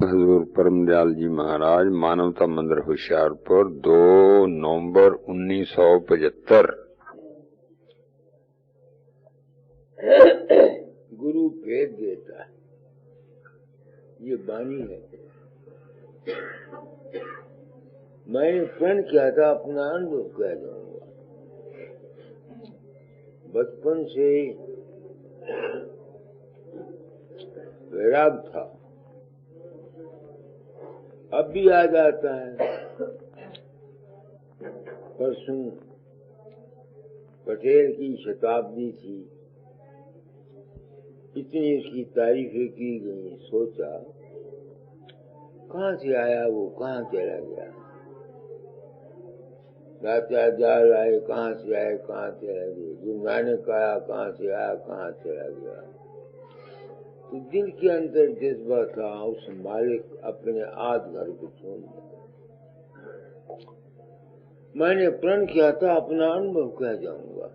हजूर परमदयाल जी महाराज, मानवता मंदिर होशियारपुर, 2 नवंबर 1975। गुरु भेद देता है, ये वाणी है। मैंने प्रण किया था, अपना अनुभव कह जाऊंगा। बचपन से वैराग था, अब भी आ जाता है। परसों पटेल की शताब्दी थी, इतनी उसकी तारीफें की गई। सोचा कहाँ से आया वो, कहाँ चला गया। राजा आए, कहाँ से आए, कहाँ चला गया। गुरु नानक आया, कहाँ से आया, कहाँ चला गया। तो दिल के अंदर जज्बा था, उस मालिक अपने आद घर को छोड़ दिया। मैंने प्रण किया था, अपना अनुभव कह जाऊंगा।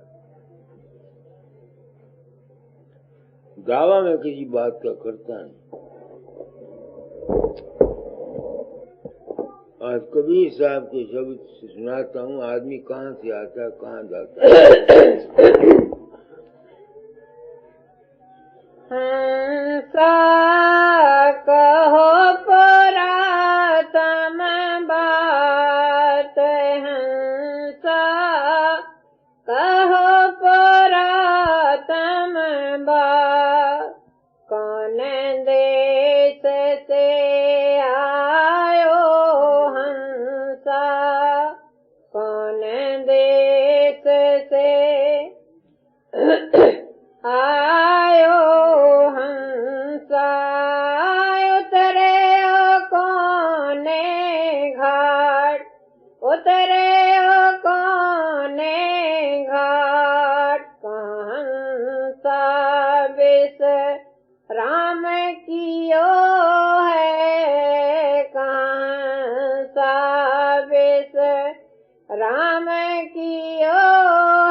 दावा मैं किसी बात का करता नहीं। आज कबीर साहब के शब्द सुनाता हूँ। आदमी कहाँ से आता है, कहाँ जाता है। हंसा कहो पुरातन बात, हंसा कहो पुरातन बात। कौन देश से आयो हंसा, कौन देश से आयो हंसा। उतरे कोने घाट, उतरे कोने घाट। हंसा विष राम कियो है, हंसा विष राम कियो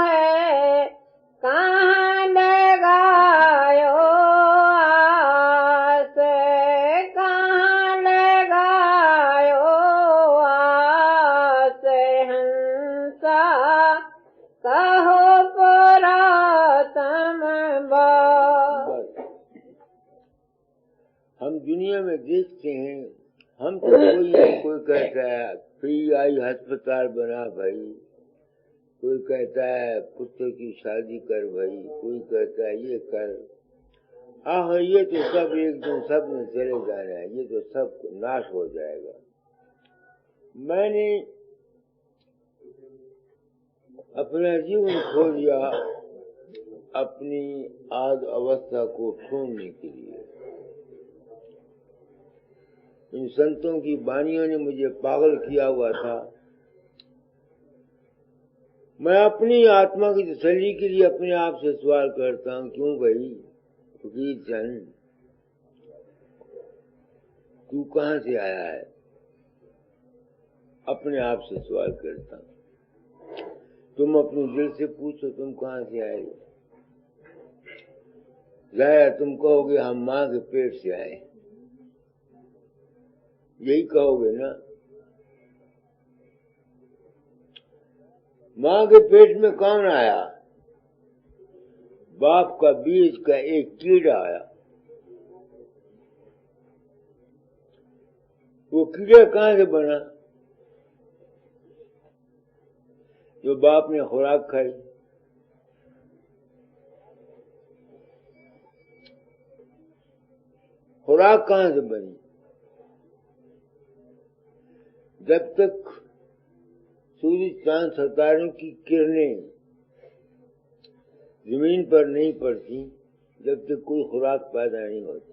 है। कहाँ लगायो आस, कहाँ लगायो आस। हंसा कहो पुरातन बात। हम दुनिया में देखते हैं, हम तो कोई कहता है फ्री आई अस्पताल बना भाई, कोई कहता है पुत्र की शादी कर भाई, कोई कहता है ये कर। हाँ, ये तो सब एक दिन सब में चले जाना है, ये तो सब नाश हो जाएगा। मैंने अपना जीवन खो दिया अपनी आद अवस्था को छोड़ने के लिए। इन संतों की वाणियों ने मुझे पागल किया हुआ था। मैं अपनी आत्मा की तसल्ली के लिए अपने आप से सवाल करता हूँ, क्यों भाई फकीर चंद, तू कहाँ से आया है? अपने आप से सवाल करता हूँ। तुम अपने दिल से पूछो, तुम कहाँ से आए हो? जाया तुम कहोगे हम माँ के पेट से आए, यही कहोगे ना। माँ के पेट में कौन आया? बाप का बीज का एक कीड़ा आया। वो कीड़ा कहाँ से बना? जो बाप ने खुराक खाई। खुराक कहाँ से बनी? जब तक सूर्य चांद सितारों की किरणें जमीन पर नहीं पड़ती, जब तक कोई खुराक पैदा नहीं होती।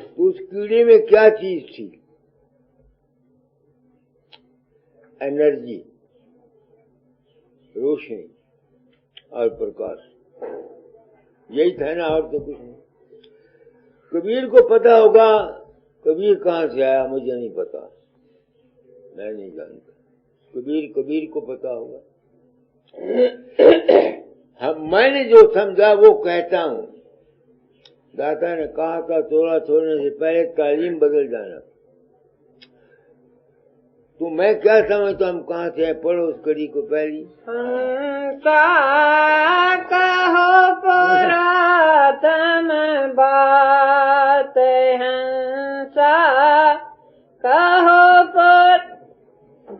तो उस कीड़े में क्या चीज थी? एनर्जी, रोशनी और प्रकाश, यही था ना, और तो कुछ नहीं। कबीर को पता होगा कबीर कहाँ से आया, मुझे नहीं पता, मैं नहीं जानता। कबीर को पता होगा। मैंने जो समझा वो कहता हूँ। दाता ने कहा था तोड़ा छोड़ने से पहले तालीम बदल जाना। तो मैं क्या समझता, हम कहाँ से आए? पढ़ो उस कड़ी को पहली। हंसा कहो पुरातन बात, हंसा कहो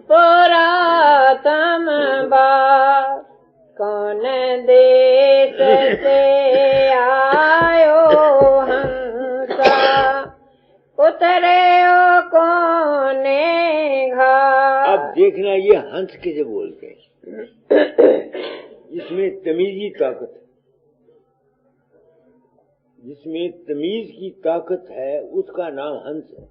पुरातन बात, कौन देश से आयो हंसा, उतरे ओ कोने घाट। अब देखना ये हंस किसे बोलते हैं, जिसमें तमीजी ताकत है, जिसमें तमीज की ताकत है उसका नाम हंस है।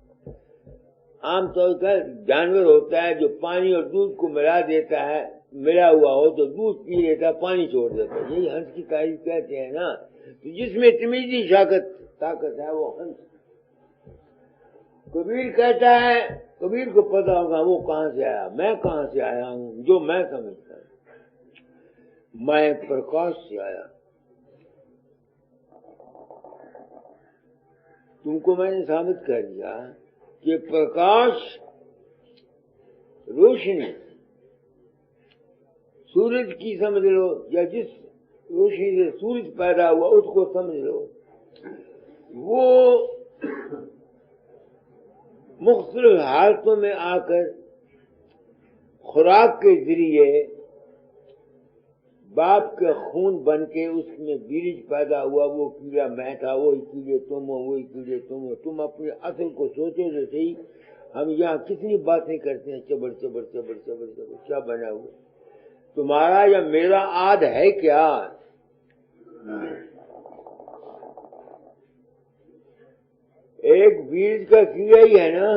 आमतौर पर जानवर होता है जो पानी और दूध को मिला देता है, मिला हुआ हो तो दूध पी लेता, पानी छोड़ देता है, यही हंस की तारीफ कहते हैं ना। तो जिसमें तमीजी ताकत है वो हंस। कबीर कहता है, कबीर को पता होगा वो कहाँ से आया, मैं कहाँ से आया हूँ, जो मैं समझता हूँ, मैं प्रकाश से आया। तुमको मैंने साबित कर दिया कि प्रकाश, रोशनी, सूरज की समझ लो, या जिस रोशनी से सूरज पैदा हुआ उसको समझ लो, वो मुख्तलिफ हालतों में आकर खुराक के जरिए बाप के खून बन के उसमें बीज पैदा हुआ। वो कीड़ा मैं था, वही कीड़े तुम हो, वही कीड़े तुम हो। तुम अपने असल को सोचो तो सही। हम यहाँ कितनी बातें करते हैं, चबर चबर चबर चबर चबर, क्या बना हुआ तुम्हारा या मेरा आद है क्या? एक बीज का कीड़ा ही है ना,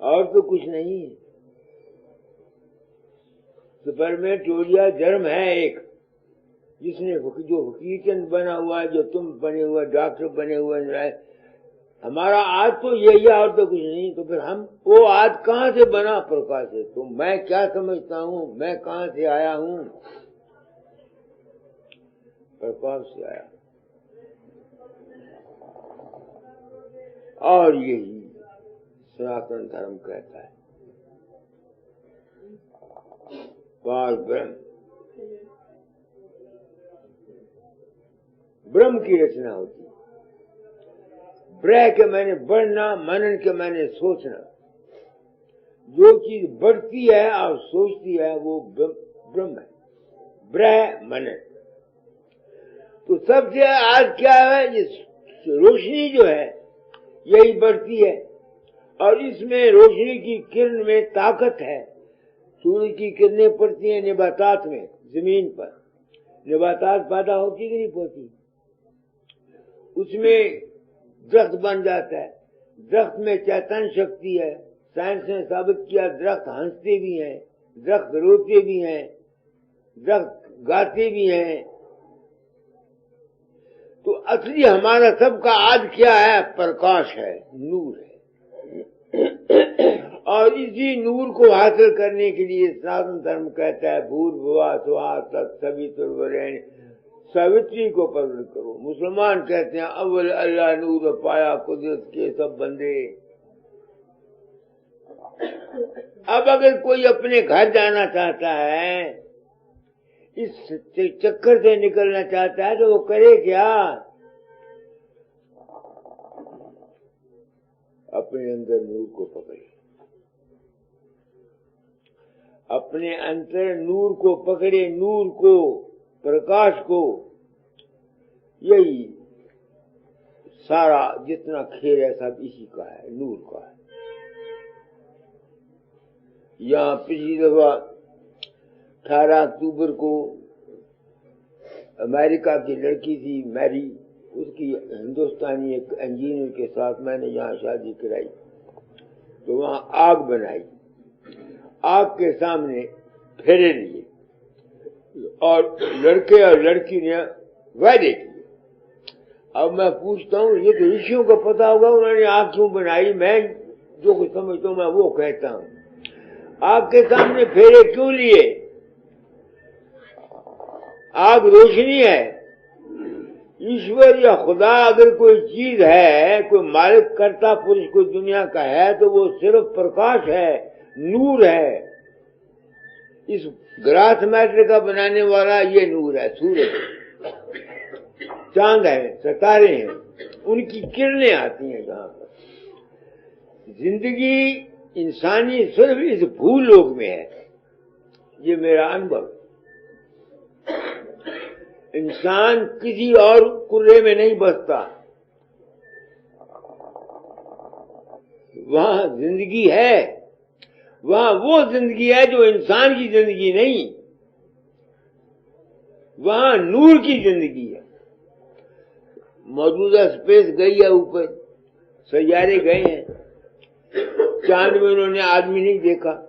और तो कुछ नहीं। स्पर्मेटोरिया जर्म है एक, जिसने जो फकीरचंद बना हुआ है, जो तुम बने हुए, डॉक्टर बने हुए, हमारा आज तो यही है और तो कुछ नहीं। तो फिर हम वो आज कहाँ से बना? प्रकाश से। तो मैं क्या समझता हूँ, मैं कहाँ से आया हूँ? प्रकाश से आया। और यही सनातन धर्म कहता है, पार ब्रह्म, ब्रह्म की रचना होती है। ब्रह के मैंने बढ़ना, मनन के मैंने सोचना। जो चीज बढ़ती है और सोचती है वो ब्रह्म है, ब्रह मनन। तो सबसे आज क्या है, ये रोशनी जो है यही बढ़ती है, और इसमें रोशनी की किरण में ताकत है। सूर्य की किरणें पड़ती हैं निबातात में, जमीन पर निबातात पैदा होती कि नहीं होती, उसमें दरख्त बन जाता है। दरख्त में चैतन्य शक्ति है। साइंस ने साबित किया दरख्त हंसते भी हैं, दरख्त रोते भी हैं, दरख्त गाते भी हैं। तो असली हमारा सबका आज क्या है? प्रकाश है, नूर है। और इसी नूर को हासिल करने के लिए सनातन धर्म कहता है भूर्भुवः स्वः तत्सवितुर्वरेण्यं, सावित्री को पवित्र करो। मुसलमान कहते हैं अव्वल अल्लाह नूर पाया कुदरत के सब बंदे। अब अगर कोई अपने घर जाना चाहता है, इस चक्कर से निकलना चाहता है, तो वो करे क्या? अपने अंदर नूर को पकड़े, अपने अंदर नूर को पकड़े, नूर को, प्रकाश को। यही सारा जितना खेल है सब इसी का है, नूर का है। यहाँ पिछली दफा 18 अक्टूबर को अमेरिका की लड़की थी मैरी, उसकी हिंदुस्तानी एक इंजीनियर के साथ मैंने यहाँ शादी कराई। तो वहाँ आग बनाई, आग के सामने फेरे लिए, और लड़के और लड़की ने वायदे किए। अब मैं पूछता हूँ, ये तो ऋषियों को पता होगा उन्होंने आग क्यों बनाई। मैं जो कुछ समझता हूँ मैं वो कहता हूँ। आग के सामने फेरे क्यों लिए? आग रोशनी है, ईश्वर या खुदा अगर कोई चीज है, कोई मालिक कर्ता पुरुष कोई दुनिया का है, तो वो सिर्फ प्रकाश है, नूर है। इस ग्रास मैटर का बनाने वाला ये नूर है, सूरज, चांद है, सितारे हैं, उनकी किरणें आती हैं जहां पर। जिंदगी इंसानी सिर्फ इस भूलोक में है, ये मेरा अनुभव। इंसान किसी और कुर्रे में नहीं बसता, वहां जिंदगी है, वहां वो जिंदगी है जो इंसान की जिंदगी नहीं, वहां नूर की जिंदगी है। मौजूदा स्पेस गई है ऊपर, सैयारे गए हैं, चांद में उन्होंने आदमी नहीं देखा,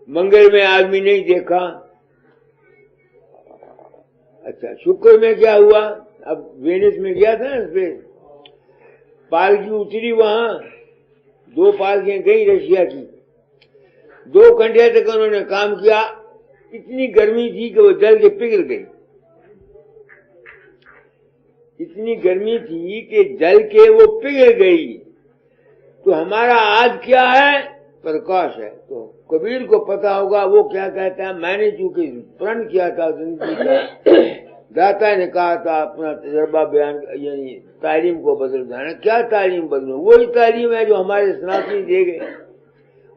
मंगल में आदमी नहीं देखा। अच्छा, शुक्र में क्या हुआ? अब वेनिस में गया था ना स्पेस, पालकी उतरी वहां, 2 पालकियां गई रशिया की, 2 घंटे तक उन्होंने काम किया, इतनी गर्मी थी कि वो जल के पिघल गई, इतनी गर्मी थी कि जल के वो पिघल गई। तो हमारा आज क्या है? प्रकाश है। तो कबीर को पता होगा वो क्या कहता है, मैंने चूंकि प्रण किया था जिंदगी का, दाता ने कहा था अपना तजर्बा बयान, यानी तालीम को बदल जाना। क्या तालीम बदलो? वही तालीम है जो हमारे सनातनी दे गए,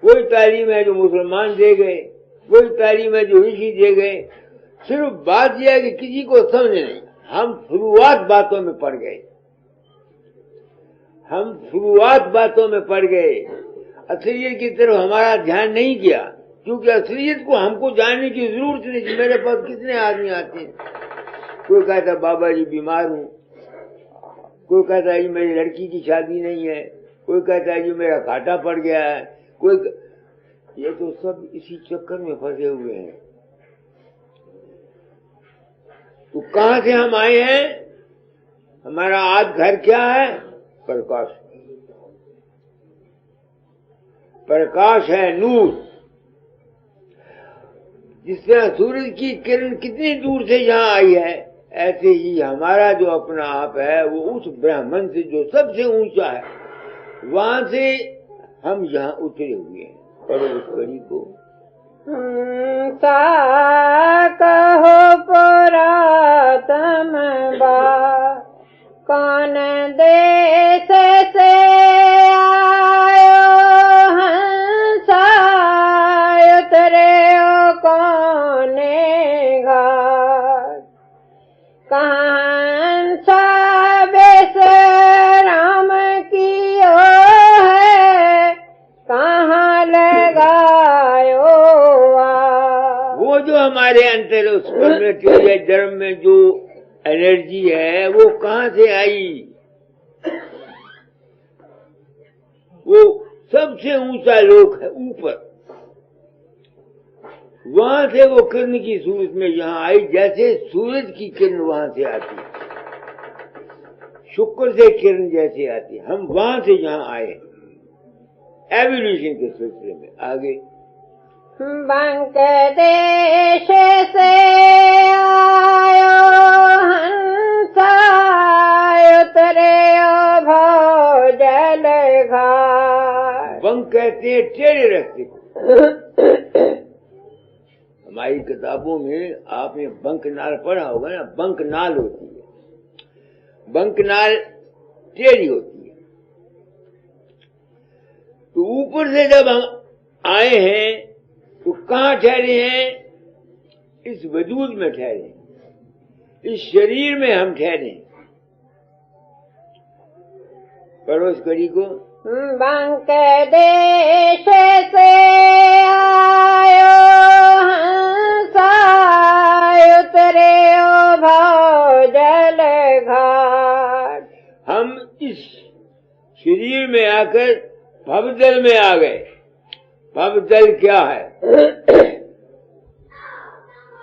वही तालीम है जो मुसलमान दे गए, वही तालीम है जो ऋषि दे गए। सिर्फ बात यह है कि किसी को समझ नहीं, हम शुरुआत बातों में पड़ गए, हम शुरुआत बातों में पड़ गए, असलियत की तरफ हमारा ध्यान नहीं गया, क्योंकि असलियत को हमको जानने की जरूरत नहीं। मेरे पास कितने आदमी आते हैं, कोई कहता बाबा जी बीमार हूं, कोई कहता है जी मेरी लड़की की शादी नहीं है, कोई कहता है जी मेरा घाटा पड़ गया है, कोई ये तो सब इसी चक्कर में फंसे हुए हैं। तो कहां से हम आए हैं? हमारा आज घर क्या है? प्रकाश, प्रकाश है, नूर। जिस तरह सूरज की किरण कितनी दूर से यहाँ आई है, ऐसे ही हमारा जो अपना आप है वो उस ब्रह्मन से जो सबसे ऊंचा है, वहां से हम यहाँ उतरे हुए हैं। पढ़ो उस कड़ी को। सा कहो पुरातन बात, कौन देश से आयो हंसा, उतरे ओ कौने घाट, हंसा बेस राम कियो है, कहाँ लगायो आ। वो जो हमारे अंतर उस जन्म में जो एनर्जी है वो कहां से आई? वो सबसे ऊंचा लोक है ऊपर, वहां से वो किरण की सूरत में यहाँ आई, जैसे सूरज की किरण वहां से आती है, शुक्र से किरण जैसे आती है, हम वहां से यहाँ आए एवोल्यूशन के सिलसिले में। आगे बंक देश से आयो हंसा, उतरे ओ भोजल घाट। बंक कहते हैं टेढ़े रास्ते को। हमारी किताबों में आपने बंक नाल पढ़ा होगा ना, बंक नाल होती है, बंक नाल टेढ़ी होती है। तो ऊपर से जब हम आए हैं तो कहाँ ठहरे हैं? इस वजूद में ठहरे, इस शरीर में हम ठहरे। पढ़ो इस कड़ी को। बंक देश से आयो हंसा, उतरे ओ भोजल घाट। हम इस शरीर में आकर भवजल में आ गए। भवजल क्या है?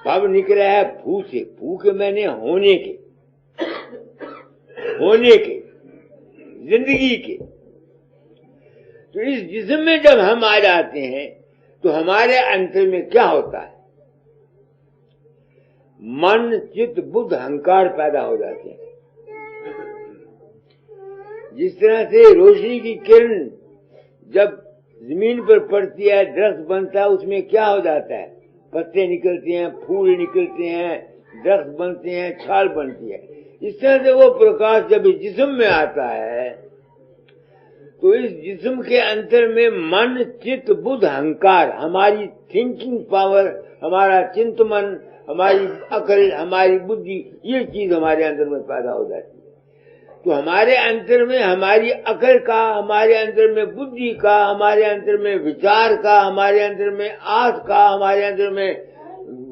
भव निकला है भू से, भू के मैंने होने के, होने के, जिंदगी के। तो इस जिस्म में जब हम आ जाते हैं तो हमारे अंतर में क्या होता है? मन चित्त बुद्ध अहंकार पैदा हो जाते हैं। जिस तरह से रोशनी की किरण जब जमीन पर पड़ती है, दरख्त बनता है, उसमें क्या हो जाता है, पत्ते निकलते हैं, फूल निकलते हैं, दरख्त बनते हैं, छाल बनती है। इस तरह से वो प्रकाश जब इस जिस्म में आता है तो इस जिस्म के अंतर में मन चित्त बुद्ध अहंकार, हमारी थिंकिंग पावर, हमारा चिंतन, हमारी अकल, हमारी बुद्धि, ये चीज हमारे अंदर में पैदा हो जाती है। तो हमारे अंदर में हमारी अकल का, हमारे अंदर में बुद्धि का, हमारे अंदर में विचार का, हमारे अंदर में आस का, हमारे अंदर में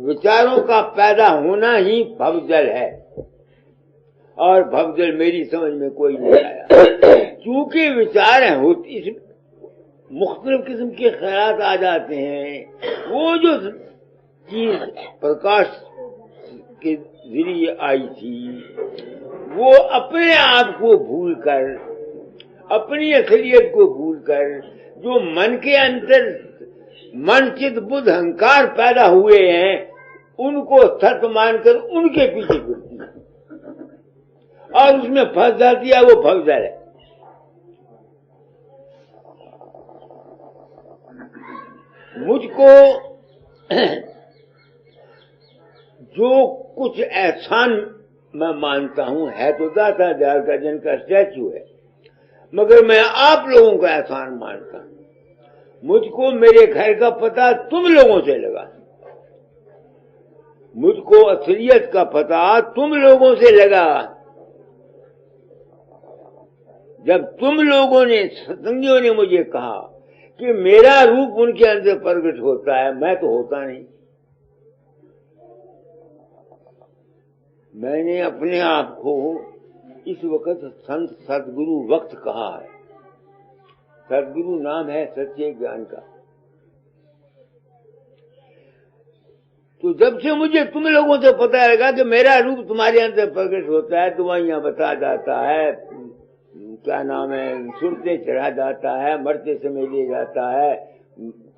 विचारों का पैदा होना ही भवजल है। और भवजल मेरी समझ में कोई नहीं आया, क्योंकि विचार है होती, इस मुख्तलिफ किस्म के ख्याल आ जाते हैं। वो जो चीज प्रकाश के जरिए आई थी, वो अपने आप को भूलकर, अपनी असलियत को भूलकर, जो मन के अंदर मन चित्त बुद्ध अहंकार पैदा हुए हैं, उनको सत्य मानकर उनके पीछे फिरती है और उसमें फंस जाती है। वो भवजल है। मुझको जो कुछ एहसान मैं मानता हूं है तो दाता दयाल का जिनका स्टैच्यू है, मगर मैं आप लोगों का एहसान मानता हूं। मुझको मेरे घर का पता तुम लोगों से लगा, मुझको असलियत का पता तुम लोगों से लगा। जब तुम लोगों ने, सत्संगियों ने मुझे कहा कि मेरा रूप उनके अंदर प्रकट होता है, मैं तो होता नहीं। मैंने अपने आप को इस वक्त संत सदगुरु वक्त कहा है। सदगुरु नाम है सच्चे ज्ञान का। तो जब से मुझे तुम लोगों से पता लगा कि मेरा रूप तुम्हारे अंदर प्रकट होता है, दवाइयां बता जाता है, क्या नाम है, सुनते चढ़ा जाता है, मरते समय ले जाता है,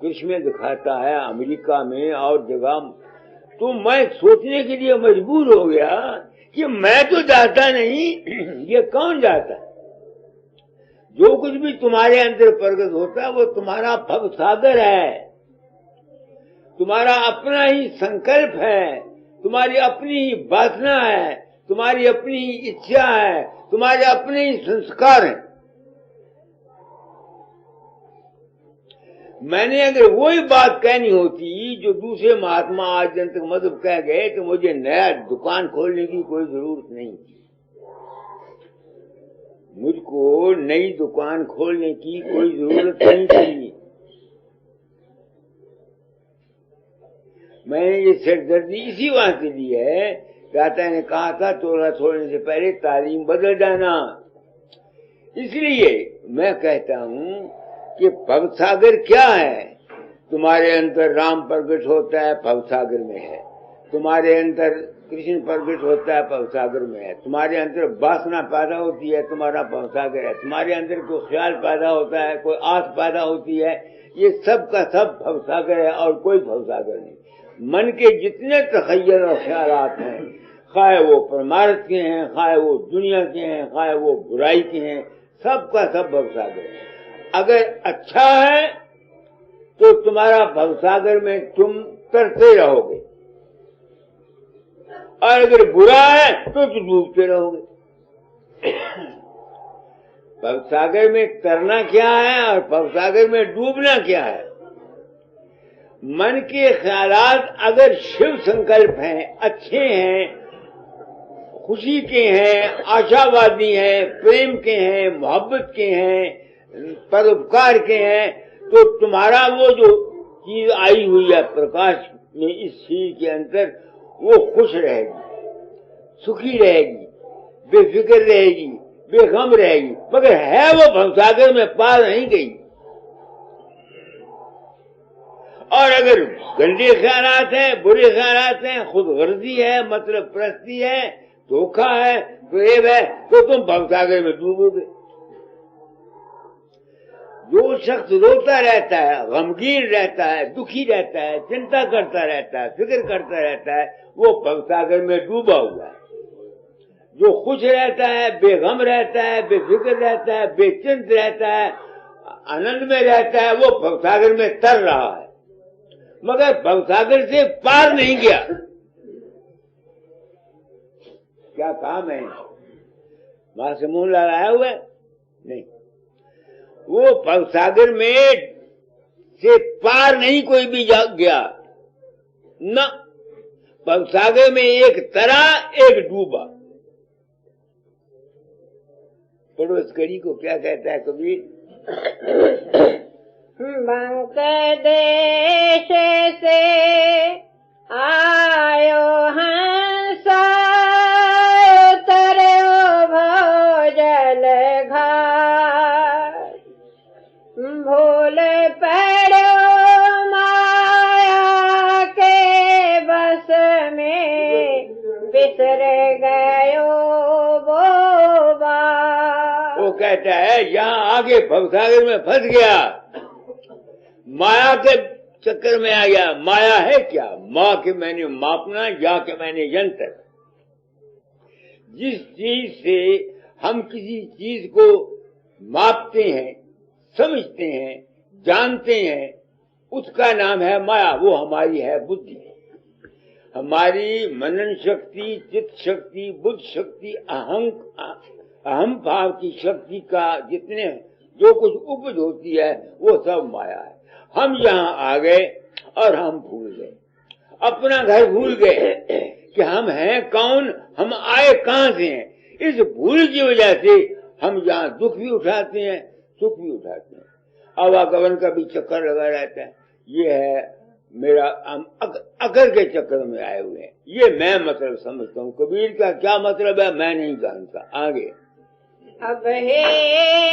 कृष्ण दिखाता है, अमेरिका में और जगह, तो मैं सोचने के लिए मजबूर हो गया कि मैं तो जाता नहीं, ये कौन जाता है। जो कुछ भी तुम्हारे अंदर प्रकट होता है वो तुम्हारा भव सागर है, तुम्हारा अपना ही संकल्प है, तुम्हारी अपनी ही वासना है, तुम्हारी अपनी ही इच्छा है, तुम्हारे अपने ही संस्कार हैं। मैंने अगर वही बात कहनी होती जो दूसरे महात्मा आज जन तक मधुब कह गए तो मुझे नया दुकान खोलने की कोई जरूरत नहीं थी। मुझको नई दुकान खोलने की कोई जरूरत नहीं थी। मैंने ये सिरदर्दी इसी वास्ते ली है, दाता ने कहा था तोड़ा छोड़ने से पहले तालीम बदल जाना। इसलिए मैं कहता हूं कि भवसागर क्या है। तुम्हारे अंदर राम प्रकट होता है, भवसागर में है। तुम्हारे अंदर कृष्ण प्रकट होता है, भवसागर में है। तुम्हारे अंदर वासना पैदा होती है, तुम्हारा भवसागर है। तुम्हारे अंदर कोई ख्याल पैदा होता है, कोई आस पैदा होती है, ये सब का सब भवसागर है और कोई भवसागर नहीं। मन के जितने तखय्युल और ख्यालात हैं, खाए वो परमार्थ के हैं, खाए वो दुनिया के हैं, खाए वो बुराई के हैं, सब का सब भवसागर है। अगर अच्छा है तो तुम्हारा भवसागर में तुम तरते रहोगे, और अगर बुरा है तो तुम डूबते रहोगे। भवसागर में तरना क्या है और भवसागर में डूबना क्या है। मन के ख्यालात अगर शिव संकल्प हैं, अच्छे हैं, खुशी के हैं, आशावादी हैं, प्रेम के हैं, मोहब्बत के हैं, परोपकार के हैं, तो तुम्हारा वो जो चीज आई हुई है प्रकाश में इस चीज के अंदर, वो खुश रहेगी, सुखी रहेगी, बेफिक्र रहेगी, बेगम रहेगी। मगर है वो भवसागर में पार नहीं गई। और अगर गंदे ख्यालात हैं, बुरे ख्यालात हैं, खुदगर्जी है, मतलब परस्ती है, धोखा है, प्रेम है, तो तुम भवसागर में डूबोगे। जो शख्स रोता रहता है, गमगीन रहता है, दुखी रहता है, चिंता करता रहता है, फिक्र करता रहता है, वो भवसागर में डूबा हुआ है। जो खुश रहता है, बेगम रहता है, बेफिक्र रहता है, बेचिंत रहता है, आनंद में रहता है, वो भवसागर में तर रहा है, मगर भवसागर से पार नहीं गया। क्या काम है? वहां से मुंह लड़ाया हुआ है? नहीं, वो भवसागर में से पार नहीं कोई भी जा गया न। भवसागर में एक तरा एक डूबा। पढ़ो इस कड़ी को क्या कहता है कबीर। बंक देश से आयो हंसा उतरो भोजल घाट, भूल पड़ो माया के बस में, बिसर गयो वो बात। वो कहता है यहाँ आगे भवसागर में फंस गया, माया के चक्कर में आ गया। माया है क्या? माँ के मैंने मापना, या के मैंने यंत्र। जिस चीज से हम किसी चीज को मापते हैं, समझते हैं, जानते हैं, उसका नाम है माया। वो हमारी है बुद्धि। हमारी मनन शक्ति, चित्त शक्ति, बुद्ध शक्ति, अहम भाव की शक्ति का जितने जो कुछ उपज होती है वो सब माया है। हम यहाँ आ गए और हम भूल गए, अपना घर भूल गए कि हम हैं कौन, हम आए कहाँ से हैं। इस भूल की वजह से हम यहाँ दुख भी उठाते हैं, सुख भी उठाते हैं, आवागमन का भी चक्कर लगा रहता है। ये है मेरा, हम अकल के चक्कर में आए हुए हैं। ये मैं मतलब समझता हूँ। कबीर का क्या मतलब है मैं नहीं जानता। आगे अब हे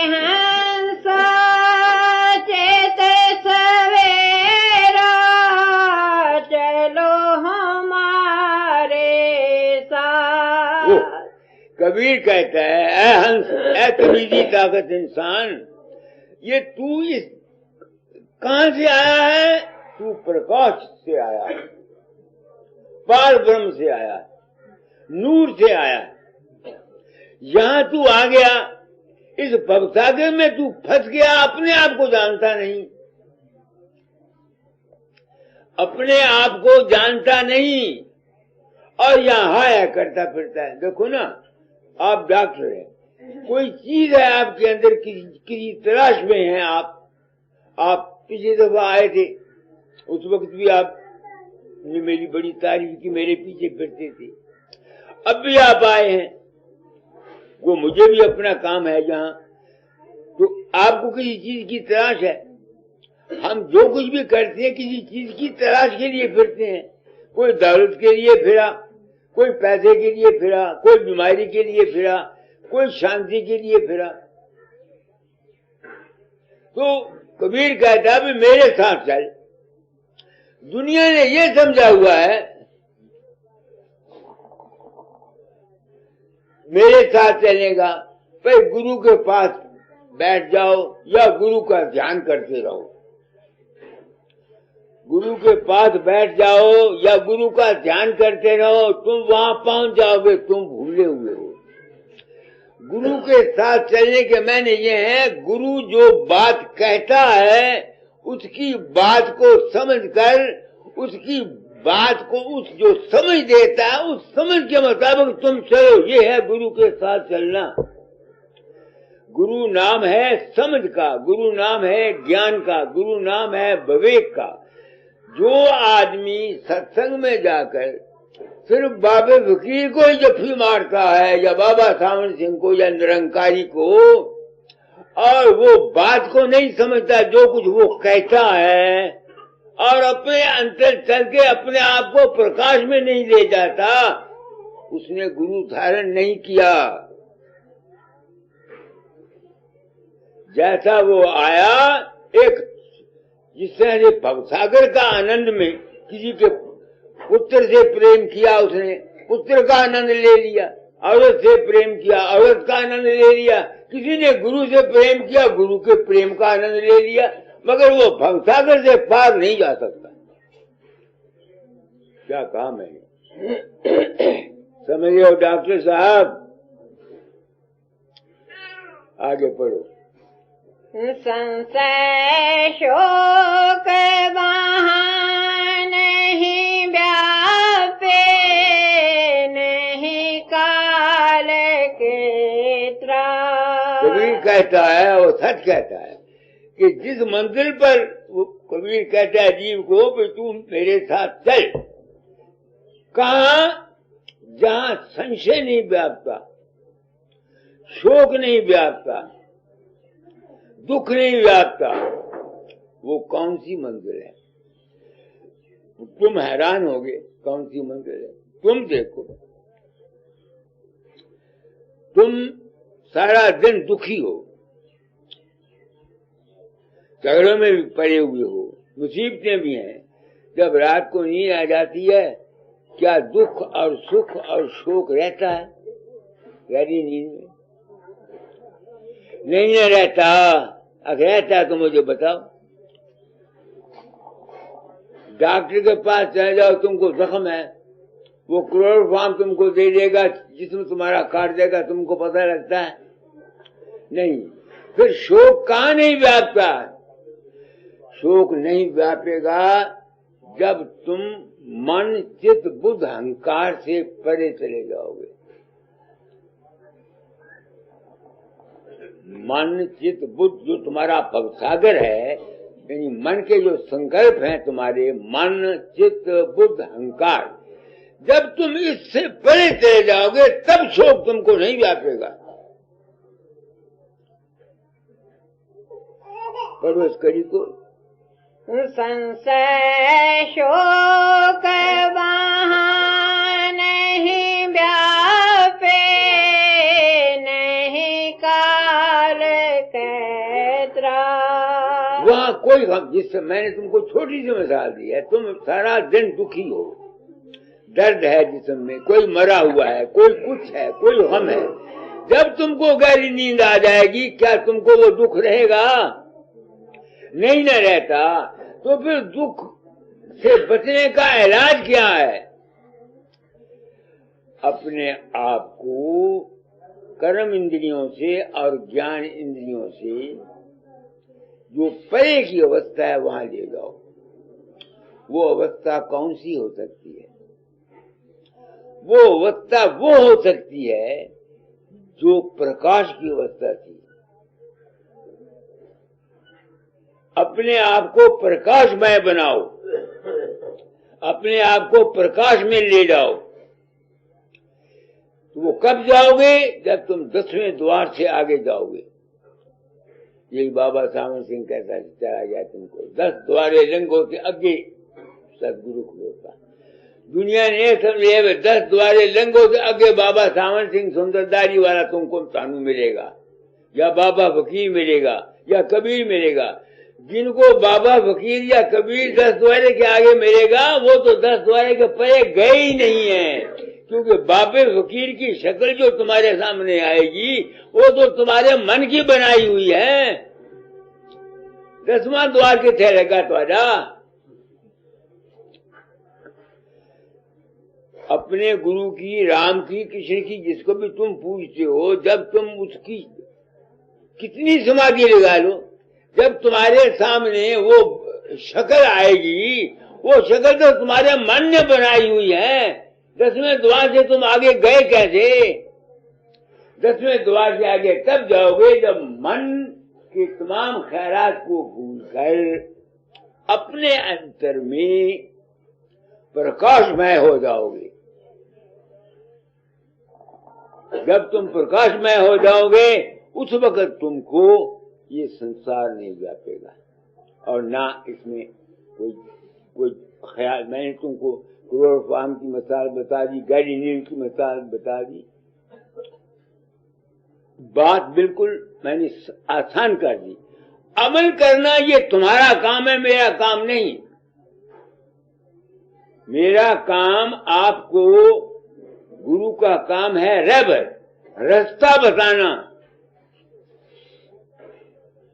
हंसा चेत सवेरा, चलो हमारे साथ। कबीर कहता है ऐ हंस, ऐ तमीजी ताकत इंसान, ये तू इस कहां से आया है? तू प्रकाश से आया है, पार ब्रह्म से आया है, नूर से आया है। यहां तू आ गया, इस भवसागर में तू फंस गया, अपने आप को जानता नहीं, अपने आप को जानता नहीं, और यहाँ हाया करता फिरता है। देखो ना, आप डॉक्टर हैं, कोई चीज है आपके अंदर, किसी तलाश में हैं आप पिछली दफा आए थे, उस वक्त भी आपने मेरी बड़ी तारीफ की, मेरे पीछे फिरते थे। अब भी आप आए हैं, वो मुझे भी अपना काम है जहाँ, तो आपको किसी चीज की तलाश है। हम जो कुछ भी करते हैं किसी चीज की तलाश के लिए फिरते हैं। कोई दौलत के लिए फिरा, कोई पैसे के लिए फिरा, कोई बीमारी के लिए फिरा, कोई शांति के लिए फिरा। तो कबीर कहता है मेरे साथ चल। दुनिया ने ये समझा हुआ है मेरे साथ चलेगा, भाई गुरु के पास बैठ जाओ या गुरु का ध्यान करते रहो। गुरु के पास बैठ जाओ या गुरु का ध्यान करते रहो, तुम वहां पहुंच जाओगे, तुम भूले हुए हो। गुरु के साथ चलने के मैंने ये है, गुरु जो बात कहता है उसकी बात को समझकर, उसकी बात को उस जो समझ देता है उस समझ के मुताबिक तुम चलो। ये है गुरु के साथ चलना। गुरु नाम है समझ का, गुरु नाम है ज्ञान का, गुरु नाम है विवेक का। जो आदमी सत्संग में जाकर सिर्फ बाबे फकीर को ही जफ्फी मारता है या बाबा सावन सिंह को या निरंकारी को, और वो बात को नहीं समझता जो कुछ वो कहता है, और अपने अंतर चल के अपने आप को प्रकाश में नहीं ले जाता, उसने गुरु धारण नहीं किया। जैसा वो आया, एक जिसने भवसागर का आनंद में किसी के पुत्र से प्रेम किया, उसने पुत्र का आनंद ले लिया, औरत से प्रेम किया, औरत का आनंद ले लिया, किसी ने गुरु से प्रेम किया, गुरु के प्रेम का आनंद ले लिया, मगर वो भवसागर से पार नहीं जा सकता। क्या काम है? समझिए डॉक्टर साहब, आगे पढ़ो। संशय शोक वहाँ नहीं व्यापे, नहीं काल के त्रास। कबीर कहता है, वो सच कहता है कि जिस मंजिल पर, वो कबीर कहता है जीव को कि तू मेरे साथ चल, कहाँ? जहाँ संशय नहीं व्यापता, शोक नहीं व्यापता, दुख नहीं व्यापता, वो कौन सी मंजिल है? तुम हैरान होगे, कौन सी मंजिल है? तुम देखो, तुम सारा दिन दुखी हो, झगड़ों में भी पड़े हुए हो, मुसीबतें भी हैं। जब रात को नींद आ जाती है, क्या दुख और सुख और शोक रहता है गहरी नींद में? नहीं न रहता। अगर रहता तो मुझे बताओ। डॉक्टर के पास चले जाओ, तुमको जख्म है, वो क्लोरोफॉर्म तुमको दे देगा, जिसमें तुम्हारा काट देगा, तुमको पता लगता है? नहीं। फिर शोक कहाँ नहीं व्यापता? शोक नहीं व्यापेगा जब तुम मन चित्त बुद्ध अहंकार से परे चले जाओगे। मन चित्त बुद्ध जो तुम्हारा भवसागर है, यानी मन के जो संकल्प हैं तुम्हारे, मन चित्त बुद्ध अहंकार, जब तुम इससे परे चले जाओगे तब शोक तुमको नहीं व्यापेगा। पढ़ो इस कड़ी को। संशय शोक वहाँ नहीं व्यापे, नहीं काल के त्रास। वहाँ कोई गम, जिससे मैंने तुमको छोटी सी मिसाल दी है, तुम सारा दिन दुखी हो, दर्द है जिस्म में, कोई मरा हुआ है, कोई कुछ है, कोई गम है। जब तुमको गहरी नींद आ जाएगी, क्या तुमको वो दुख रहेगा? नहीं न रहता। तो फिर दुख से बचने का इलाज क्या है? अपने आप को कर्म इंद्रियों से और ज्ञान इंद्रियों से जो परे की अवस्था है वहां ले जाओ। वो अवस्था कौन सी हो सकती है? वो अवस्था वो हो सकती है जो प्रकाश की अवस्था थी। अपने आप को प्रकाशमय बनाओ, अपने आप को प्रकाश में ले जाओ। तो वो कब जाओगे? जब तुम 10वें द्वार से आगे जाओगे। यही बाबा सावन सिंह कहता चला गया तुमको, 10 द्वारे लंघो के आगे सदगुरु खुलोता। दुनिया ने समझे 10 द्वारे लंघो के आगे बाबा सावन सिंह सुंदरदारी वाला तुमको तानू मिलेगा, या बाबा फकीर मिलेगा, या कबीर मिलेगा। जिनको बाबा फकीर या कबीर 10 द्वारे के आगे मिलेगा, वो तो 10 द्वारे के परे गए ही नहीं है। क्योंकि बाबे फकीर की शक्ल जो तुम्हारे सामने आएगी, वो तो तुम्हारे मन की बनाई हुई है। 10वां द्वार के थे लगा तुम्हारा। अपने गुरु की, राम की, कृष्ण की, जिसको भी तुम पूछते हो, जब तुम उसकी कितनी समाधि लगा लो, जब तुम्हारे सामने वो शक्ल आएगी, वो शक्ल तो तुम्हारे मन ने बनाई हुई है। 10वें द्वार से तुम आगे गए कैसे? 10वें द्वार से आगे तब जाओगे जब मन के तमाम खैरात को भूलकर अपने अंतर में प्रकाशमय हो जाओगे। जब तुम प्रकाशमय हो जाओगे, उस वक्त तुमको ये संसार नहीं व्यापेगा और ना इसमें कोई ख्याल। मैंने तुमको क्लोरोफॉर्म की मिसाल बता दी, गहरी नींद की मिसाल बता दी। बात बिल्कुल मैंने आसान कर दी। अमल करना ये तुम्हारा काम है, मेरा काम नहीं। मेरा काम आपको, गुरु का काम है रहबर, रास्ता बताना,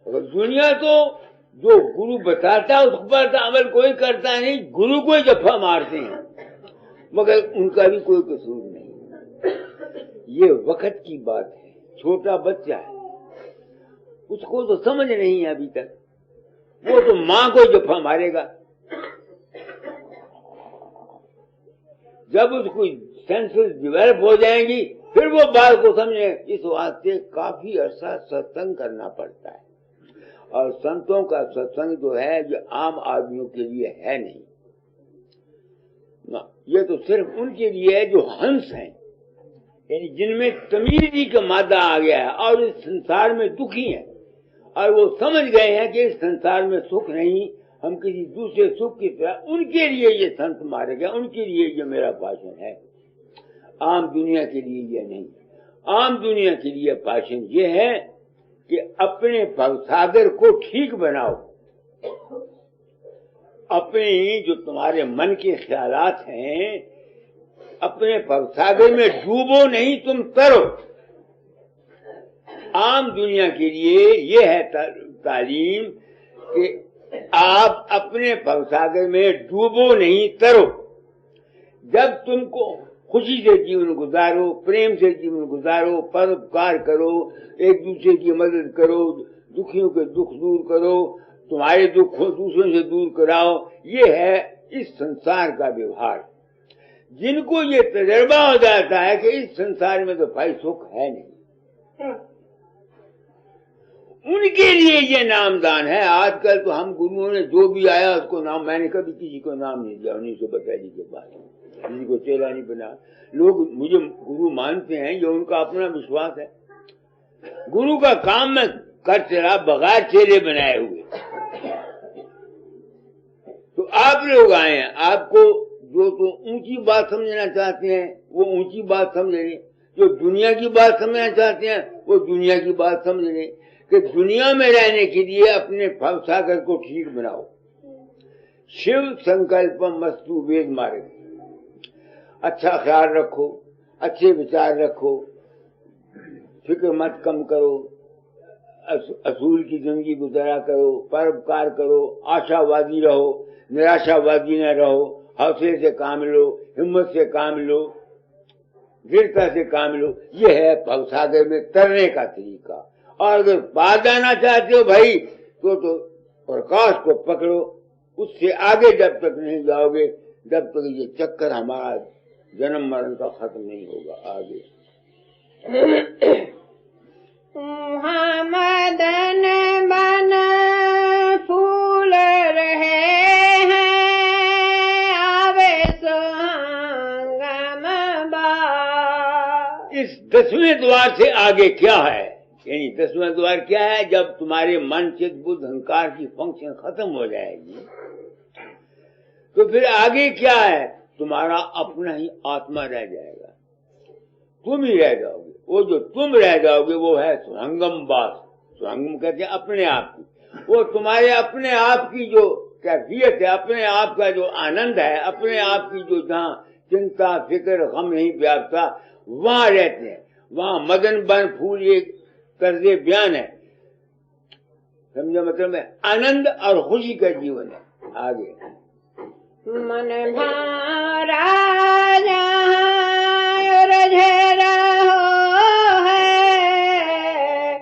और दुनिया तो जो गुरु बताता है उस पर तो अमल कोई करता नहीं, गुरु को ही जफा मारते हैं, मगर उनका भी कोई कसूर नहीं। ये वक्त की बात है। छोटा बच्चा है, उसको तो समझ नहीं है अभी तक, वो तो माँ को जफा मारेगा। जब उसको सेंसेस डेवलप हो जाएंगी फिर वो बात को समझे। इस वास्ते काफी अरसा सत्संग करना पड़ता है, और संतों का सत्संग जो है जो आम आदमियों के लिए है नहीं ना, ये तो सिर्फ उनके लिए है जो हंस हैं, यानी जिनमें तमीजी का मादा आ गया है और इस संसार में दुखी हैं, और वो समझ गए हैं कि इस संसार में सुख नहीं, हम किसी दूसरे सुख की तरह, उनके लिए ये संत मारे गए, उनके लिए ये मेरा भाषण है। आम दुनिया के लिए ये नहीं। आम दुनिया के लिए भाषण ये है कि अपने भवसागर को ठीक बनाओ, अपने जो तुम्हारे मन के ख्यालात हैं अपने भवसागर में डूबो नहीं, तुम तरो। आम दुनिया के लिए ये है तालीम कि आप अपने भवसागर में डूबो नहीं, तरो। जब तुमको खुशी से जीवन गुजारो, प्रेम से जीवन गुजारो, परोपकार करो, एक दूसरे की मदद करो, दुखियों के दुख दूर करो, तुम्हारे दुख को दूसरों से दूर कराओ, ये है इस संसार का व्यवहार। जिनको ये तजर्बा हो जाता है कि इस संसार में तो भाई सुख है नहीं, उनके लिए ये नामदान है। आजकल तो हम गुरुओं ने जो भी आया उसको नाम, मैंने कभी किसी को नाम नहीं दिया 1942 के बाद, किसी को चेला नहीं बना। लोग मुझे गुरु मानते हैं, ये उनका अपना विश्वास है। गुरु का काम मैं कर चला बगैर चेले बनाए हुए। तो आप लोग आए हैं, आपको जो तो ऊंची बात समझना चाहते हैं वो ऊंची बात समझ लें, जो दुनिया की बात समझना चाहते हैं वो दुनिया की बात समझ लें, कि दुनिया में रहने के लिए अपने भवसागर को ठीक बनाओ। शिव संकल्पम मस्तु वेद मार्ग। अच्छा ख्याल रखो, अच्छे विचार रखो, फिक्र मत कम करो, असूल की जिंदगी गुजारा करो, परोपकार करो, आशावादी रहो, निराशावादी न रहो, हौसले से काम लो, हिम्मत से काम लो, दृढ़ता से काम लो। ये है भवसागर में तरने का तरीका। और अगर पार जाना चाहते हो भाई तो प्रकाश को पकड़ो, उससे आगे जब तक नहीं जाओगे जब तक ये चक्कर हमारा जन्म मरण का खत्म नहीं होगा। आगे मदन बन फूल रहे हैं, आवे सुहांगम बा। इस 10वें द्वार से आगे क्या है? यानी 10वां द्वार क्या है? जब तुम्हारे मन चित्त बुद्ध अहंकार की फंक्शन खत्म हो जाएगी तो फिर आगे क्या है? तुम्हारा अपना ही आत्मा रह जाएगा, तुम ही रह जाओगे। वो जो तुम रह जाओगे वो है सुरंगम वास। सुरंगम कहते हैं अपने आप की। वो तुम्हारे अपने आप की जो कैफियत है, अपने आप का जो आनंद है, अपने आप की जो जहाँ चिंता फिक्र गम नहीं व्यापता, वहां रहते हैं। वहां मदन बन फूल एक तर्जे बयान है, समझो, मतलब है आनंद और खुशी का जीवन है। आगे मन भारा जहाँ रहो है,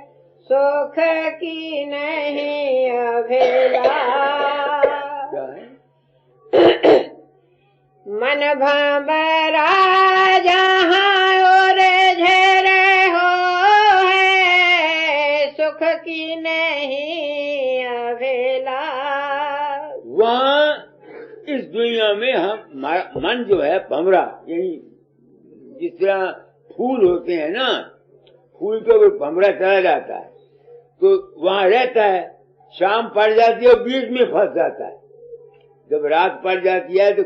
सुख की नहीं अभिलाष। मन भारा जहाँ रहो है, सुख की नहीं अभिलाष। वहाँ इस दुनिया में हम मन जो है भंवरा, यानी जिस तरह फूल होते हैं ना, फूल के ऊपर भंवरा चला जाता है तो वहां रहता है, शाम पड़ जाती है और बीच में फंस जाता है। जब रात पड़ जाती है तो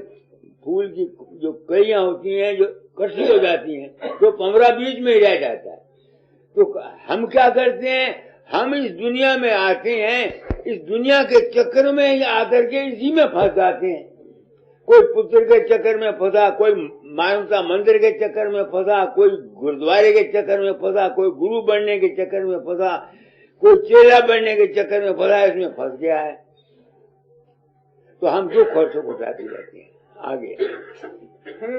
फूल की जो कलियां होती हैं जो कटी हो जाती हैं तो भंवरा बीच में ही रह जाता है। तो हम क्या करते हैं? हम इस दुनिया में आते हैं, इस दुनिया के चक्कर में ही आकर के इसी में फंस जाते हैं। कोई पुत्र के चक्कर में फंसा, कोई मानवता मंदिर के चक्कर में फंसा, कोई गुरुद्वारे के चक्कर में फंसा, कोई गुरु बनने के चक्कर में फंसा, कोई चेला बनने के चक्कर में फंसा है, इसमें फंस गया है, तो हम दुख और सुख उठाते रहते हैं। आगे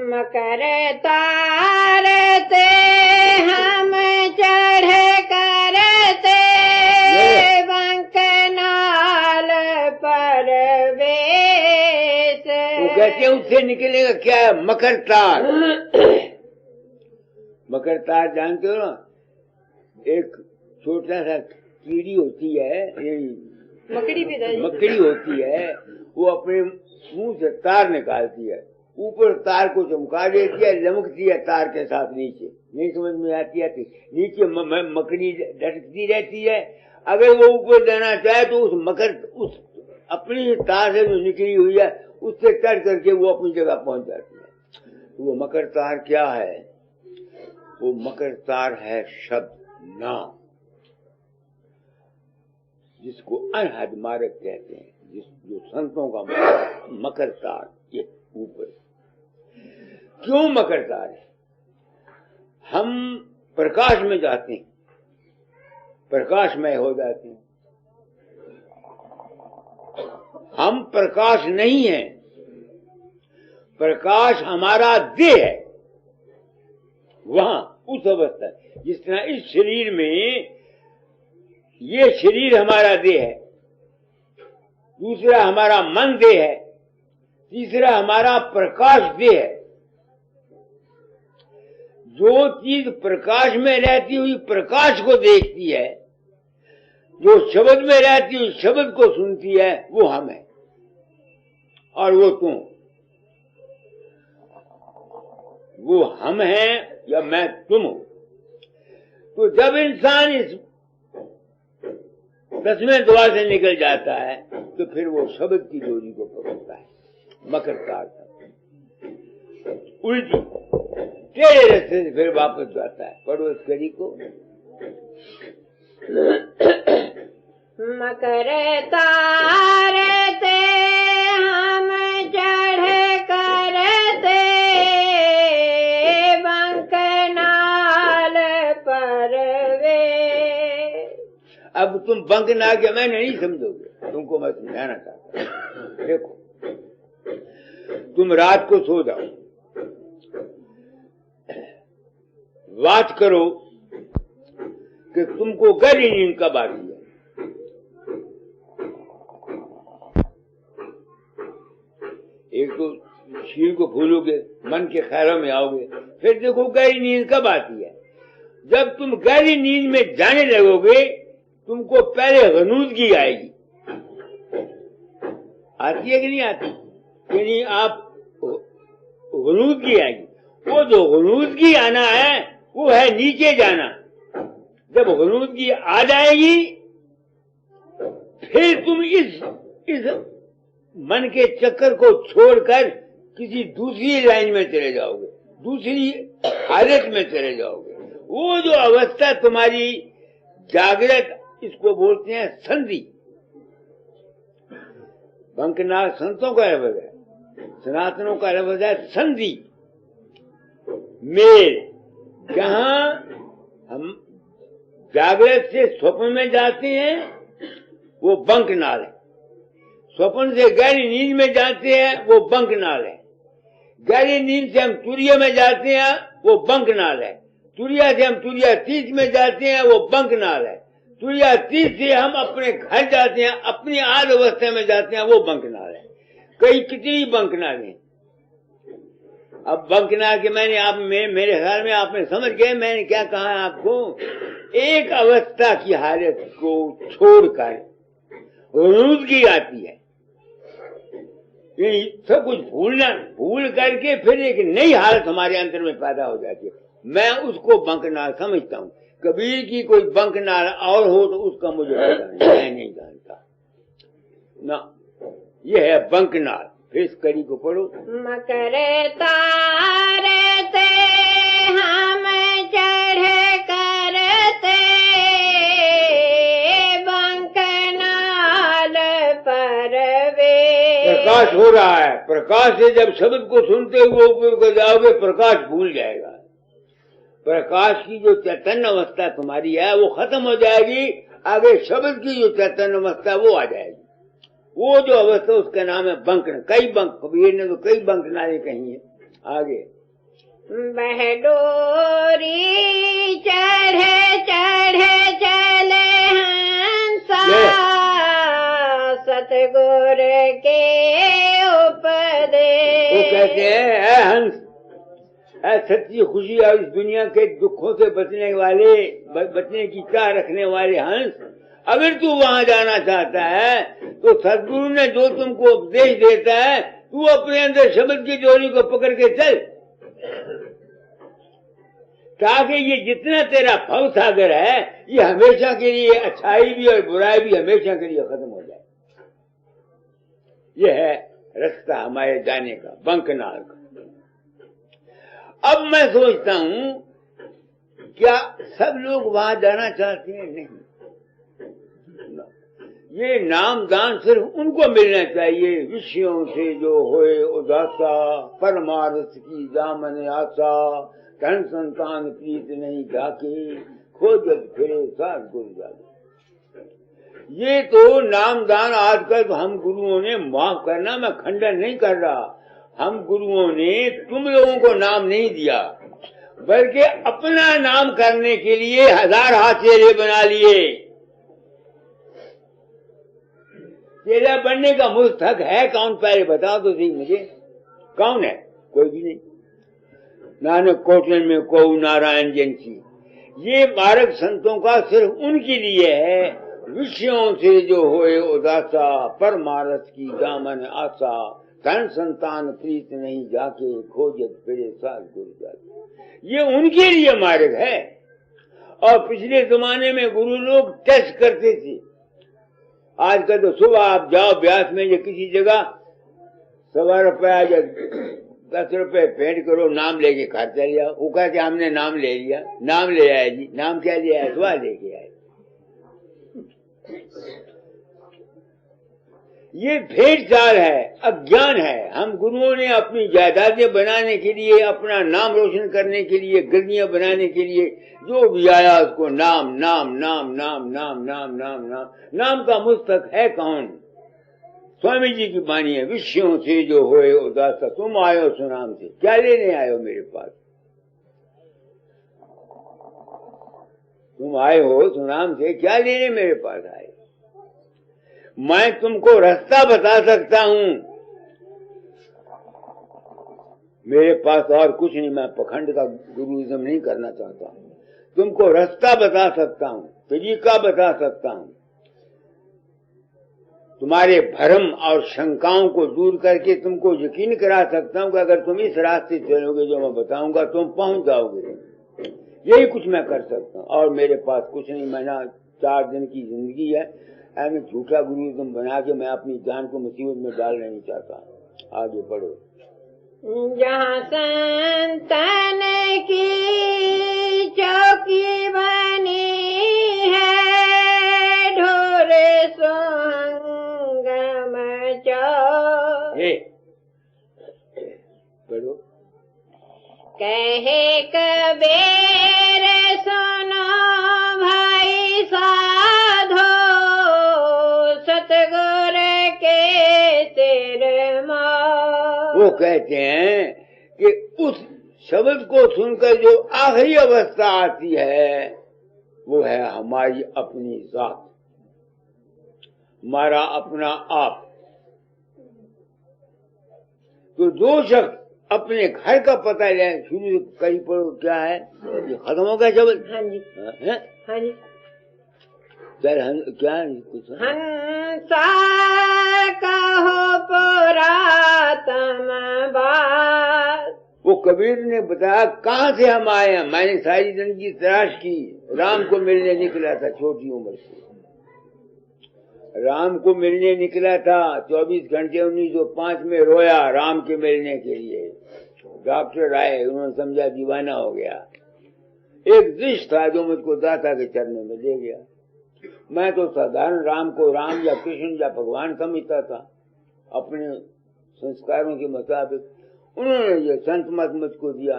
मकर तारते हम चढ़ करते बंकनाल परवेश। वो कहते हैं उससे निकलेगा क्या है? मकर तार। मकर तार जानते हो ना, एक छोटा सा कीड़ी होती है, मकड़ी होती है, वो अपने मुंह से तार निकालती है, ऊपर तार को चमका देती है, लमकती है तार के साथ नीचे। नहीं समझ में आती है? नीचे मकड़ी लटकती रहती है। अगर वो ऊपर जाना चाहे तो उस अपनी तार से जो निकली हुई है उससे चढ़ करके वो अपनी जगह पहुंच जाती है। तो वो मकर तार क्या है? वो मकर तार है शब्द नाम, जिसको अनहद मार्ग कहते हैं, जो संतों का मकर तार। ये ऊपर क्यों मकर तार है? हम प्रकाश में जाते हैं, प्रकाशमय हो जाते हैं। हम प्रकाश नहीं है, प्रकाश हमारा देह है। वहां उस अवस्था, जिस तरह इस शरीर में, ये शरीर हमारा देह है, दूसरा हमारा मन देह है, तीसरा हमारा प्रकाश देह है। जो चीज प्रकाश में रहती हुई प्रकाश को देखती है, जो शब्द में रहती हुई शब्द को सुनती है, वो हम है और वो तुम। वो हम हैं या मैं तुम हूं। तो जब इंसान इस 10वें द्वार से निकल जाता है तो फिर वो शब्द की डोरी को पकड़ता है, मकर तार उल्टी टेढ़े रास्ते से फिर वापस जाता है। पढ़ो इस कड़ी को। मकर तारते हम चढ़ करते बंकनाल परवेश। अब तुम बंकनाल के मैंने नहीं समझोगे, तुमको मैं समझाना चाहता हूं। देखो, तुम रात को सो जाओ, बात करो कि तुमको गहरी नींद कब आती है। एक तो शीर को भूलोगे, मन के ख्यालों में आओगे, फिर देखो गहरी नींद कब आती है। जब तुम गहरी नींद में जाने लगोगे, तुमको पहले गनूदगी आएगी। आती है कि नहीं आती? यानी आप गनूदगी आएगी। वो जो गनूदगी आना है वो है नीचे जाना। जब गनूदगी आ जाएगी फिर तुम इस मन के चक्कर को छोड़कर किसी दूसरी लाइन में चले जाओगे, दूसरी हालत में चले जाओगे। वो जो अवस्था तुम्हारी जागृत, इसको बोलते हैं संधि। बंकनाल संतों का लफ्ज है, सनातनों का लफ्ज है संधि, मेल। जहां हम जागृत से स्वप्न में जाते हैं वो बंकनाल है, स्वप्न से गहरी नींद में जाते हैं वो बंकनाल है, गहरी नींद से हम तुरिया में जाते हैं वो बंकनाल है, तुरिया से हम तुरिया तीस में जाते हैं वो बंकनाल है, तुरिया तीस से हम अपने घर जाते हैं, अपनी आध अवस्था में जाते हैं, वो बंकनाल है। कई कितनी बंकनाल है। अब बंकनाल के मेरे ख्याल में आपने समझ गए मैंने क्या कहा है आपको। एक अवस्था की हालत को छोड़कर गनूदगी आती है, सब कुछ भूल करके फिर एक नई हालत हमारे अंदर में पैदा हो जाती है। मैं उसको बंकनाल समझता हूँ। कबीर की कोई बंकनाल और हो तो उसका मुझे पता नहीं, मैं नहीं जानता ना। ये है बंकनाल। फिर इस कड़ी को पढ़ो। मकर तारते हम चढ़ करते बंकनाल परवेश। प्रकाश हो रहा है, प्रकाश से जब शब्द को सुनते हुए ऊपर को जाओगे प्रकाश भूल जाएगा। प्रकाश की जो चैतन्य अवस्था तुम्हारी है वो खत्म हो जाएगी आगे शब्द की जो चैतन्य अवस्था वो आ जाएगी। वो जो अवस्था उसका नाम है बंक। कई बंक, कबीर ने तो कई बंक नारे कही है। आगे बहडोरी चढ़े चढ़े चले हंसा सतगुर के उपदेश। वो कहते हैं ऐ हंस, ऐ सच्ची खुशी और इस दुनिया के दुखों से बचने वाले, बचने की चाह रखने वाले हंस, अगर तू वहां जाना चाहता है तो सदगुरु ने जो तुमको उपदेश देता है तू अपने अंदर शब्द की डोरी को पकड़ के चल, ताकि ये जितना तेरा भव सागर है ये हमेशा के लिए, अच्छाई भी और बुराई भी हमेशा के लिए खत्म हो जाए। ये है रास्ता हमारे जाने का, बंकनाल का। अब मैं सोचता हूं क्या सब लोग वहां जाना चाहते हैं? नहीं। ये नाम दान सिर्फ उनको मिलना चाहिए विषयों से जो होए उदासा, परमार्थ की दामन आशा, धन संतान प्रीत नहीं जाके, खोजत फिरे साथ गुरु जाके। ये तो नाम दान आजकल तो हम गुरुओं ने, माफ करना मैं खंडन नहीं कर रहा, हम गुरुओं ने तुम लोगों को नाम नहीं दिया, बल्कि अपना नाम करने के लिए हजार हाथ चेहरे बना लिए। चेहरा बनने का मुस्तक है कौन? पहले बताओ तो सही मुझे, कौन है? कोई भी नहीं। नानक कोटलन में को नारायण जैसी। ये मार्ग संतों का सिर्फ उनके लिए है, विषयों से जो होए उदासा, परमारथ की दामन आशा, धन संतान प्रीत नहीं जाके, खोजत फिरे साथ गुरु जाके। ये उनके लिए मार्ग है। और पिछले जमाने में गुरु लोग टेस्ट करते थे। आजकल तो सुबह आप जाओ ब्यास में या किसी जगह, 1.25 रुपया या 10 रुपए पेंट करो, नाम लेके घर चल जाओ। वो कहते हमने नाम ले लिया। नाम ले आए जी, नाम क्या लिया है? सुबह लेके आए। ये भेद चाल है, अज्ञान है। हम गुरुओं ने अपनी जायदादें बनाने के लिए, अपना नाम रोशन करने के लिए, गद्दियां बनाने के लिए जो भी आया उसको नाम नाम नाम नाम नाम नाम नाम नाम नाम का मुस्तक है कौन? स्वामी जी की बानी है, विषयों से जो होए उदासा। तुम आयो सुनाम से, क्या लेने आयो मेरे पास? तुम आए हो सुनाम से, क्या लेने मेरे पास आए? मैं तुमको रास्ता बता सकता हूं, मेरे पास और कुछ नहीं। मैं पखंड का गुरुइज्म नहीं करना चाहता। तुमको रास्ता बता सकता हूं, तरीका बता सकता हूं, तुम्हारे भ्रम और शंकाओं को दूर करके तुमको यकीन करा सकता हूं कि अगर तुम इस रास्ते चलोगे जो मैं बताऊंगा तुम पहुंच जाओगे। यही कुछ मैं कर सकता हूं और मेरे पास कुछ नहीं। मैंने 4 दिन की जिंदगी है, मैं झूठा गुरुइज्म बना के मैं अपनी जान को मुसीबत में डाल नहीं चाहता। आगे बढ़ो। जहाँ संतन की चौकी बनी है, ढोरे सोहंगम चौ। बढ़ो। कहे कबीर सुनो भाई साधो, सतगुर के सिर माँ। वो कहते हैं कि उस शब्द को सुनकर जो आखिरी अवस्था आती है वो है हमारी अपनी जात, हमारा अपना आप। तो जो शख्स अपने घर का पता ले, शुरू कहीं पर क्या है, ये खत्म हो गया शब्द। हाँ जी, हाँ जी। क्या है कुछ? हंसा कहो पुरातन बात। वो कबीर ने बताया कहाँ से हम आए हैं। मैंने सारी जिंदगी तलाश की, राम को मिलने निकला था छोटी उम्र से, राम को मिलने निकला था। 24 घंटे 1905 में रोया राम के मिलने के लिए। डॉक्टर आए, उन्होंने समझा दीवाना हो गया। एक दृश्य था जो मुझको दाता के चरणों में ले गया। मैं तो साधारण राम को राम या कृष्ण या भगवान समझता था अपने संस्कारों के मुताबिक। उन्होंने ये संत मत मुझको दिया।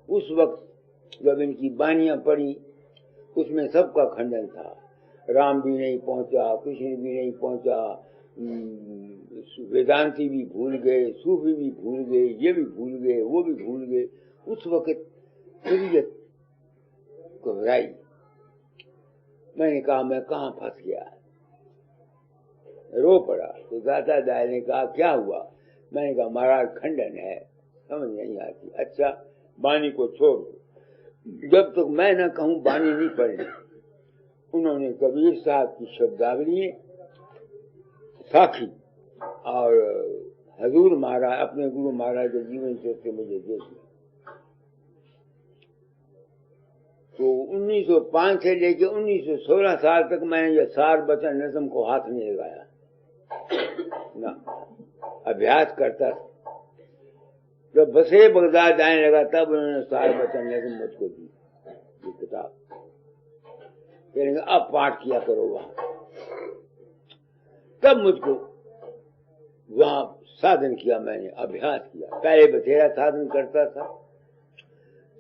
उस वक्त जब इनकी बानियां पड़ी उसमें सबका खंडन था। राम भी नहीं पहुंचा, कृष्ण भी नहीं पहुंचा, वेदांती भी भूल गए, सूफी भी भूल गए, ये भी भूल गए, वो भी भूल गए। उस वक्त तबीयत घबराई। मैंने कहा मैं कहाँ फंस गया, रो पड़ा। तो दादा दाई ने कहा क्या हुआ? मैंने कहा महाराज खंडन है, समझ नहीं आती। अच्छा बानी को छोड़ दो, जब तक मैं न कहूं बानी नहीं पढ़नी। उन्होंने कबीर साहब की शब्दावली साखी और हजूर महाराज अपने गुरु महाराज के जीवन चरित्र मुझे दे दिया। तो 1905 से लेके 1916 साल तक मैंने ये सार वचन नज़म को हाथ नहीं लगाया ना, अभ्यास करता था। जब बसे बगदाद जाने लगा तब उन्होंने सार वचन नज़म मुझको दी, ये किताब। कहेंगे अब पाठ किया करो वहां। तब मुझको वहां साधन किया, मैंने अभ्यास किया। पहले बथेरा साधन करता था,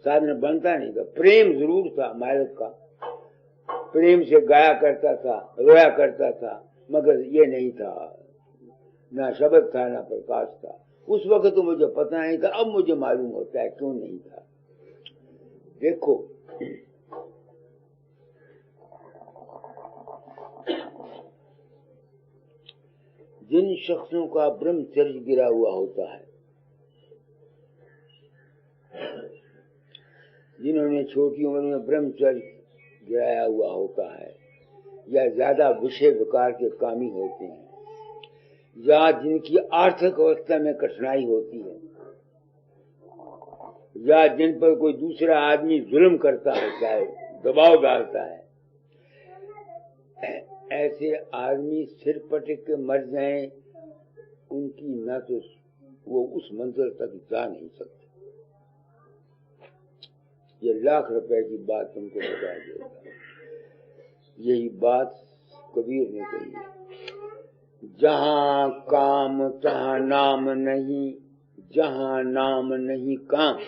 साधन बनता नहीं था। प्रेम जरूर था मालिक का, प्रेम से गाया करता था, रोया करता था, मगर ये नहीं था, ना शब्द था ना प्रकाश था। उस वक्त तो मुझे पता नहीं था, अब मुझे मालूम होता है क्यों नहीं था। देखो जिन शख्सों का ब्रह्मचर्य गिरा हुआ होता है, जिन्होंने छोटी उम्र में ब्रह्मचर्य गिराया हुआ होता है, या ज्यादा विषय विकार के कामी होते हैं, या जिनकी आर्थिक अवस्था में कठिनाई होती है, या जिन पर कोई दूसरा आदमी जुल्म करता होता है, दबाव डालता है, ऐसे आदमी सिर पटक के मर जाएं, उनकी न तो वो उस मंजिल तक जा नहीं सकते। ये लाख रुपए की बात तुमको बता देगा। यही बात कबीर ने कही है, जहां काम तहां नाम नहीं, जहां नाम नहीं काम,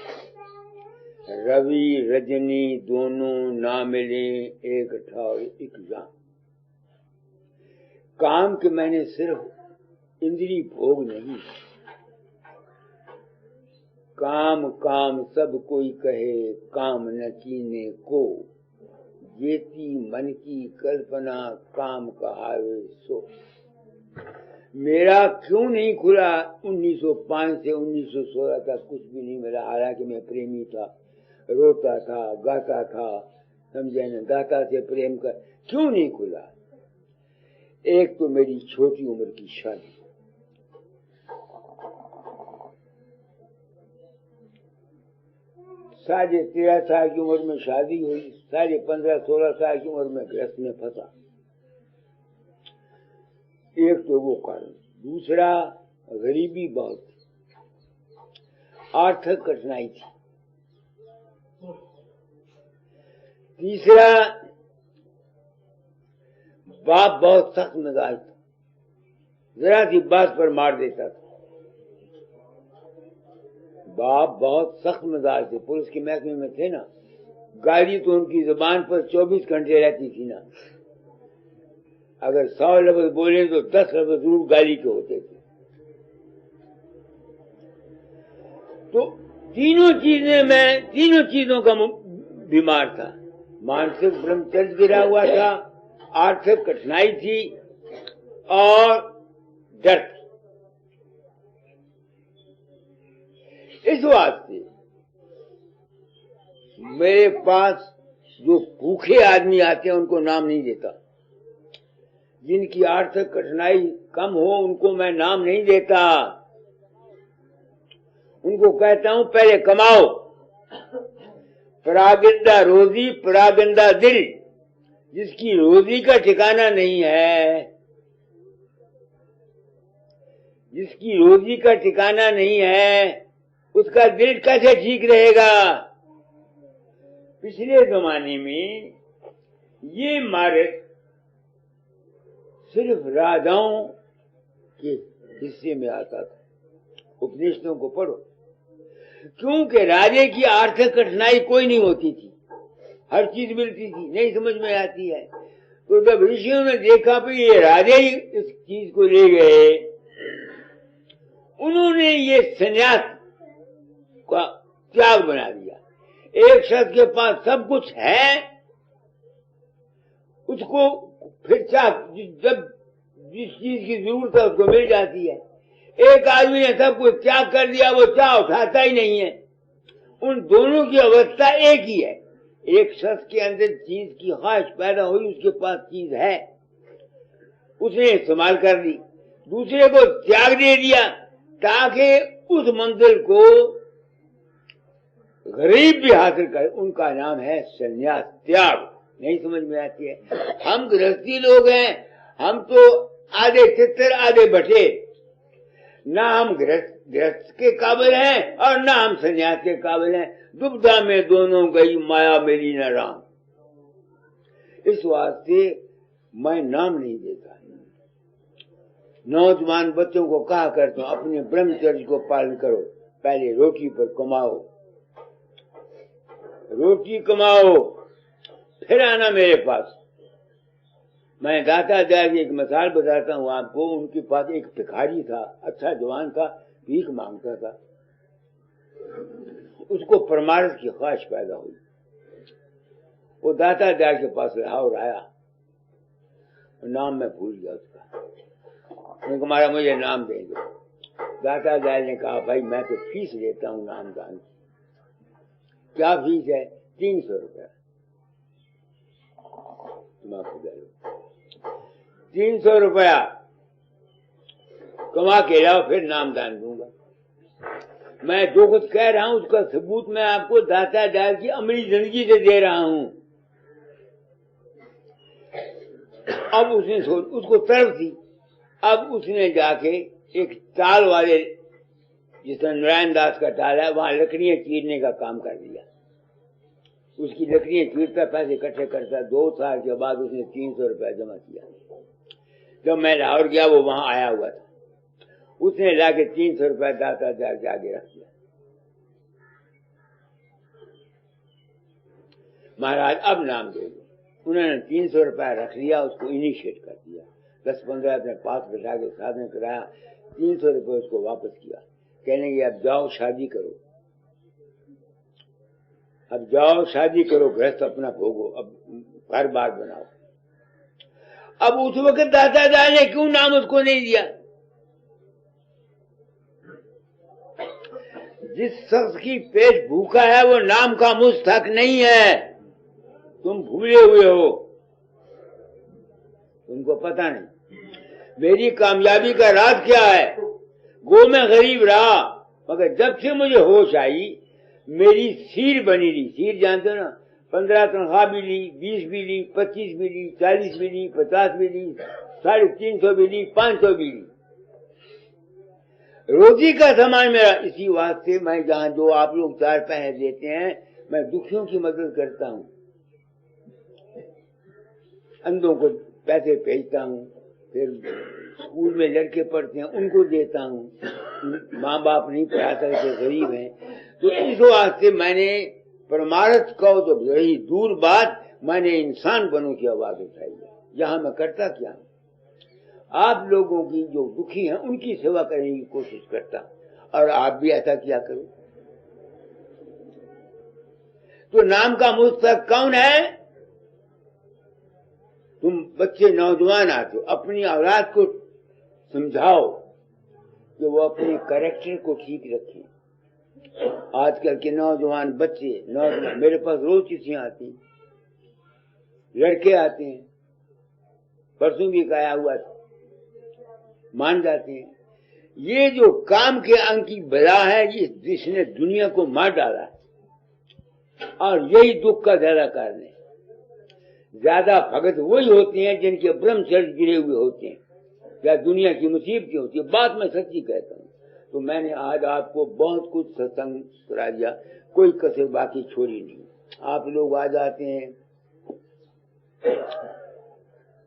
रवि रजनी दोनों ना मिले एक ठाव एक जान। काम के मैंने सिर्फ इंद्री भोग नहीं, काम काम सब कोई कहे, काम न कीने को, जेती मन की कल्पना, काम कहावे सो। मेरा क्यों नहीं खुला 1905 से 1916 तक कुछ भी नहीं मिला। हालांकि मैं प्रेमी था, रोता था, गाता था, समझे न, दाता से प्रेम कर, क्यों नहीं खुला? एक तो मेरी छोटी उम्र की शादी, साढ़े 13 साल की उम्र में शादी हुई, साढ़े 15-16 साल की उम्र में ग्रस्त में फंसा। एक तो वो कारण, दूसरा गरीबी बहुत थी, आर्थिक कठिनाई थी, तीसरा बाप बहुत सख्त मिजाज था, जरा सी बात पर मार देता था। बाप बहुत सख्त मिजाज थे, पुलिस के महकमे में थे ना, गाली तो उनकी जुबान पर 24 घंटे रहती थी ना। अगर 100 लफ्ज बोले तो 10 लफ्ज जरूर गाली के होते थे। तो तीनों चीजों का बीमार था। मानसिक ब्रह्मचर्य गिरा हुआ था, आर्थिक कठिनाई थी और डर थी। इस वास्ते मेरे पास जो भूखे आदमी आते हैं उनको नाम नहीं देता, जिनकी आर्थिक कठिनाई कम हो उनको मैं नाम नहीं देता। उनको कहता हूं पहले कमाओ, परागिंदा रोजी परागिंदा दिल। जिसकी रोजी का ठिकाना नहीं है, जिसकी रोजी का ठिकाना नहीं है, उसका दिल कैसे ठीक रहेगा? पिछले जमाने में ये मार्ग सिर्फ राजाओं के हिस्से में आता था। उपनिषदों को पढ़ो, क्योंकि राजे की आर्थिक कठिनाई कोई नहीं होती थी, हर चीज मिलती थी, नहीं समझ में आती है। तो जब ऋषियों ने देखा कि ये राजा ही इस चीज को ले गए, उन्होंने ये संन्यास का त्याग बना दिया। एक शख्स के पास सब कुछ है, उसको फिर जब जिस चीज की जरूरत है उसको मिल जाती है। एक आदमी ने सब कुछ त्याग कर दिया, वो चाह उठाता ही नहीं है। उन दोनों की अवस्था एक ही है। एक शख्स के अंदर चीज की ख्वाहिश पैदा हुई, उसके पास चीज है, उसने इस्तेमाल कर ली, दूसरे को त्याग दे दिया ताकि उस मंजिल को गरीब भी हासिल करे। उनका नाम है संन्यास, त्याग। नहीं समझ में आती है? हम गृहस्थी लोग हैं, हम तो आधे चित्तर आधे बटे, ना हम गृहस्थ के काबिल हैं और ना हम संन्यास के काबिल हैं। दुविधा में दोनों गई माया मेरी न राम। इस वास्ते मैं नाम नहीं देता। नौजवान बच्चों को कहा करता हूं, अपने ब्रह्मचर्य को पालन करो, पहले रोटी पर कमाओ, रोटी कमाओ, फिर आना मेरे पास। मैं दाता दयाल की एक मिसाल बताता हूँ आपको। उनके पास एक भिखारी था, अच्छा जवान था, भीख मांगता था। उसको परमार्थ की ख्वाहिश पैदा हुई। वो दाता दयाल के पास रहा और आया, नाम मैं भूल गया उसका। उनको मारा, मुझे नाम दे दो। दाता दयाल ने कहा, भाई मैं तो फीस लेता हूँ नाम दान की। क्या फीस है? 300 रुपया। 300 रुपया कमा के लाओ, फिर नाम दान दूंगा। मैं जो कुछ कह रहा हूं उसका सबूत मैं आपको दाता दयाल की अमली जिंदगी से दे रहा हूं। अब उसने उसको तरफ थी। अब उसने जाके एक ताल वाले, जिसमें नारायण दास का ताल है, वहां लकड़ियां चीरने का काम कर दिया। उसकी लकड़ियां चीरता, पैसे इकट्ठे करता। 2 साल के बाद उसने 300 रुपया जमा किया। जब मैं लाहौर गया, वो वहां आया हुआ था। उसने लाके 300 रुपया दाता दयाल के आगे रख दिया। महाराज अब नाम दे दो। उन्होंने 300 रुपया रख लिया, उसको इनिशिएट कर दिया। 10-15 अपने पास बैठा के साधन कराया। 300 रुपये उसको वापस किया। कहने कि अब जाओ शादी करो, अब जाओ शादी करो, गृहस्थ अपना भोगो, अब घर बार बनाओ। अब उस वक्त दाता दयाल ने क्यों नाम उसको नहीं दिया? जिस शख्स की पेट भूखा है वो नाम का मुस्तहक नहीं है। तुम भूले हुए हो, तुमको पता नहीं। मेरी कामयाबी का राज क्या है? गो में गरीब रहा, मगर जब से मुझे होश आई, मेरी सीर बनी रही। सीर जानते हो ना? 15 तनख्वाह भी ली, 20 भी ली, 25 भी ली, 40 भी ली, 50 भी ली, 350 भी ली, 500 भी ली। रोजी का सामान मेरा। इसी वास्ते मैं जहां जो आप लोग 4 पैसे देते हैं, मैं दुखियों की मदद करता हूं, अंधों को पैसे भेजता हूं, फिर स्कूल में लड़के पढ़ते हैं उनको देता हूं। माँ बाप नहीं पढ़ा सकते, गरीब हैं। तो इस वास्ते मैंने परमार्थ को तो रही दूर बात, मैंने इंसान बनों की आवाज उठाई है। यहाँ मैं करता क्या हूं? आप लोगों की जो दुखी हैं उनकी सेवा करने की कोशिश करता, और आप भी ऐसा किया करो। तो नाम का मुस्तहक कौन है? तुम बच्चे नौजवान आते हो, अपनी औलाद को समझाओ कि वो अपने कैरेक्टर को ठीक रखें। आजकल के नौजवान बच्चे, नौजवान, मेरे पास रोज चिट्ठियां आती हैं, लड़के आते हैं, परसों भी आया हुआ था, मान जाते हैं। ये जो काम के अंग की बला है, जिसने दुनिया को मार डाला है, और यही दुख का ज्यादा कारण है। ज्यादा भगत वही होते हैं जिनके ब्रह्मचर्य गिरे हुए होते हैं, या दुनिया की मुसीबतें होती है। बात मैं सच्ची कहता हूँ। तो मैंने आज आपको बहुत कुछ सत्संग करा दिया, कोई कसर बाकी छोड़ी नहीं। आप लोग आ जाते हैं,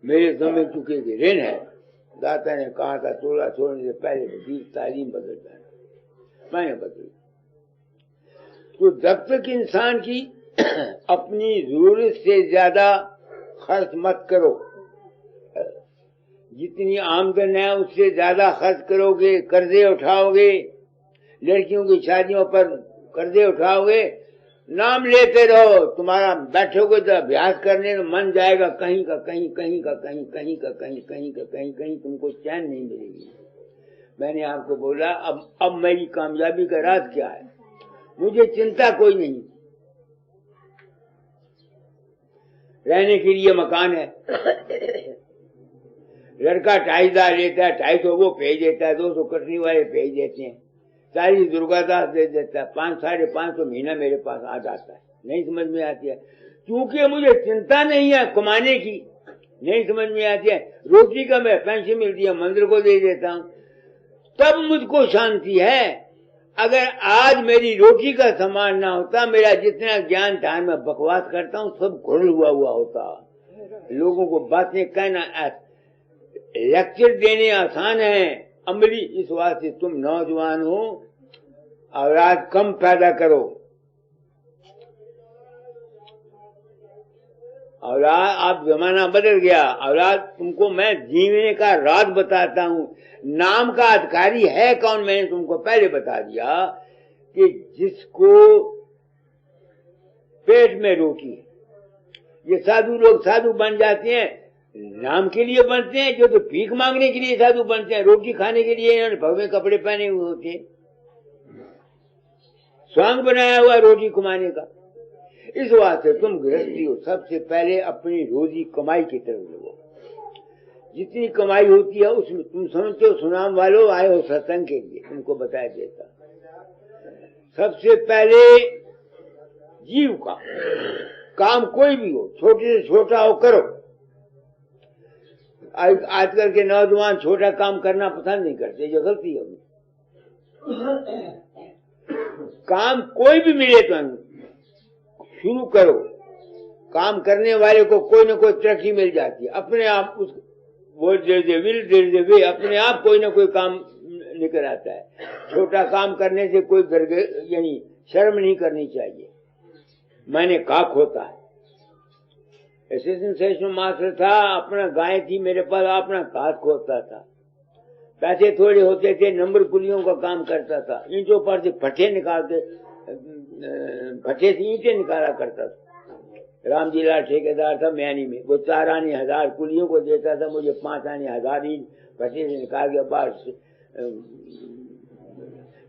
मेरे समय चुके के ऋण है। दाता ने कहा था तोड़ा छोड़ने से पहले तालीम बदल जाए, मैंने बदली। तो जब तक इंसान की अपनी जरूरत से ज्यादा खर्च मत करो। जितनी आमदन है उससे ज्यादा खर्च करोगे, कर्जे उठाओगे, लड़कियों की शादियों पर कर्जे उठाओगे, नाम लेते रहो। तुम्हारा बैठोगे तो अभ्यास करने में मन जाएगा कहीं का कहीं, कहीं का कहीं, कहीं का कहीं, कहीं का कहीं, कहीं तुमको चैन नहीं मिलेगी। मैंने आपको बोला अब मेरी कामयाबी का राज क्या है? मुझे चिंता कोई नहीं। रहने के लिए मकान है, लड़का 2,500 लेता है, 250 वो भेज देता है, 200 कटनी वाले भेज देते हैं, 40 दुर्गादास दे देता है, 500-550 महीना मेरे पास आ जाता है। नहीं समझ में आती है, क्योंकि मुझे चिंता नहीं है कमाने की। नहीं समझ में आती है, रोटी का मैं पेंशन मिलती है, मंदिर को दे देता हूँ, तब मुझको शांति है। अगर आज मेरी रोटी का सामान ना होता, मेरा जितना ज्ञान था मैं बकवास करता हूँ सब घुल हुआ होता। लोगों को बातें कहना, लेक्चर देने आसान है, अमली इस वास्ते तुम नौजवान हो, औलाद कम पैदा करो। औलाद, आप जमाना बदल गया, औलाद तुमको मैं जीने का राज बताता हूँ। नाम का अधिकारी है कौन? मैंने तुमको पहले बता दिया कि जिसको पेट में रोटी। ये साधु लोग साधु बन जाते हैं, नाम के लिए बनते हैं, जो तो भीख मांगने के लिए साधु बनते हैं। रोटी खाने के लिए इन्होंने भगवे कपड़े पहने हुए होते हैं, स्वांग बनाया हुआ रोटी कमाने का। इस वास्ते तुम गृहस्थी हो, सबसे पहले अपनी रोजी कमाई की तरफ लगो। जितनी कमाई होती है उसमें तुम समझते हो, सुनाम वालों आए हो सत्संग के लिए, तुमको बताया देता। सबसे पहले जीव का काम कोई भी हो, छोटे से छोटा हो, करो। आजकल के नौजवान छोटा काम करना पसंद नहीं करते, जो गलती है। काम कोई भी मिले तो शुरू करो। काम करने वाले को कोई न कोई तरक्की मिल जाती है, अपने आप। उस वो दे अपने आप कोई न कोई काम निकल आता है। छोटा काम करने से कोई यानी शर्म नहीं करनी चाहिए। मैंने काक होता है, एसोसिएशन मास्टर था, अपना गाय थी मेरे पास, अपना काक होता था। पैसे थोड़े होते थे, नंबर कुलियों का काम करता था, ईंटों पर से भट्टे निकाल के, भट्टे से ईंटें निकाला करता था। रामजी लाल ठेकेदार था म्यानी में, वो 4 आने 1000 कुलियों को देता था, मुझे 5 आने 1000 ईंट भट्टे से निकाल के बाहर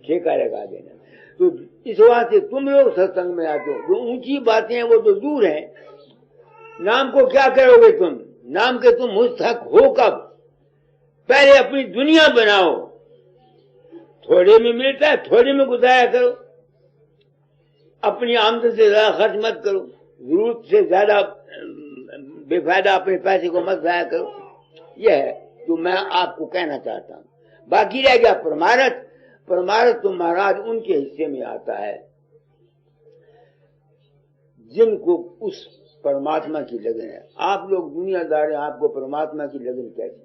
ठेका लगा देना। तो इस वास्ते तुम लोग सत्संग में आते हो, जो ऊंची बातें हैं वो तो दूर है। नाम को क्या करोगे तुम? नाम के तुम मुस्तक हो कब? पहले अपनी दुनिया बनाओ। थोड़े में मिलता है, थोड़े में गुजारा करो। अपनी आमदन से ज्यादा खर्च मत करो, जरूरत से ज्यादा बेफायदा अपने पैसे को मत जाया करो। यह है जो मैं आपको कहना चाहता हूँ। बाकी रह गया परमार्थ। परमार्थ तो महाराज उनके हिस्से में आता है जिनको उस परमात्मा की लगन है। आप लोग दुनियादार हैं, आपको परमात्मा की लगन कैसी?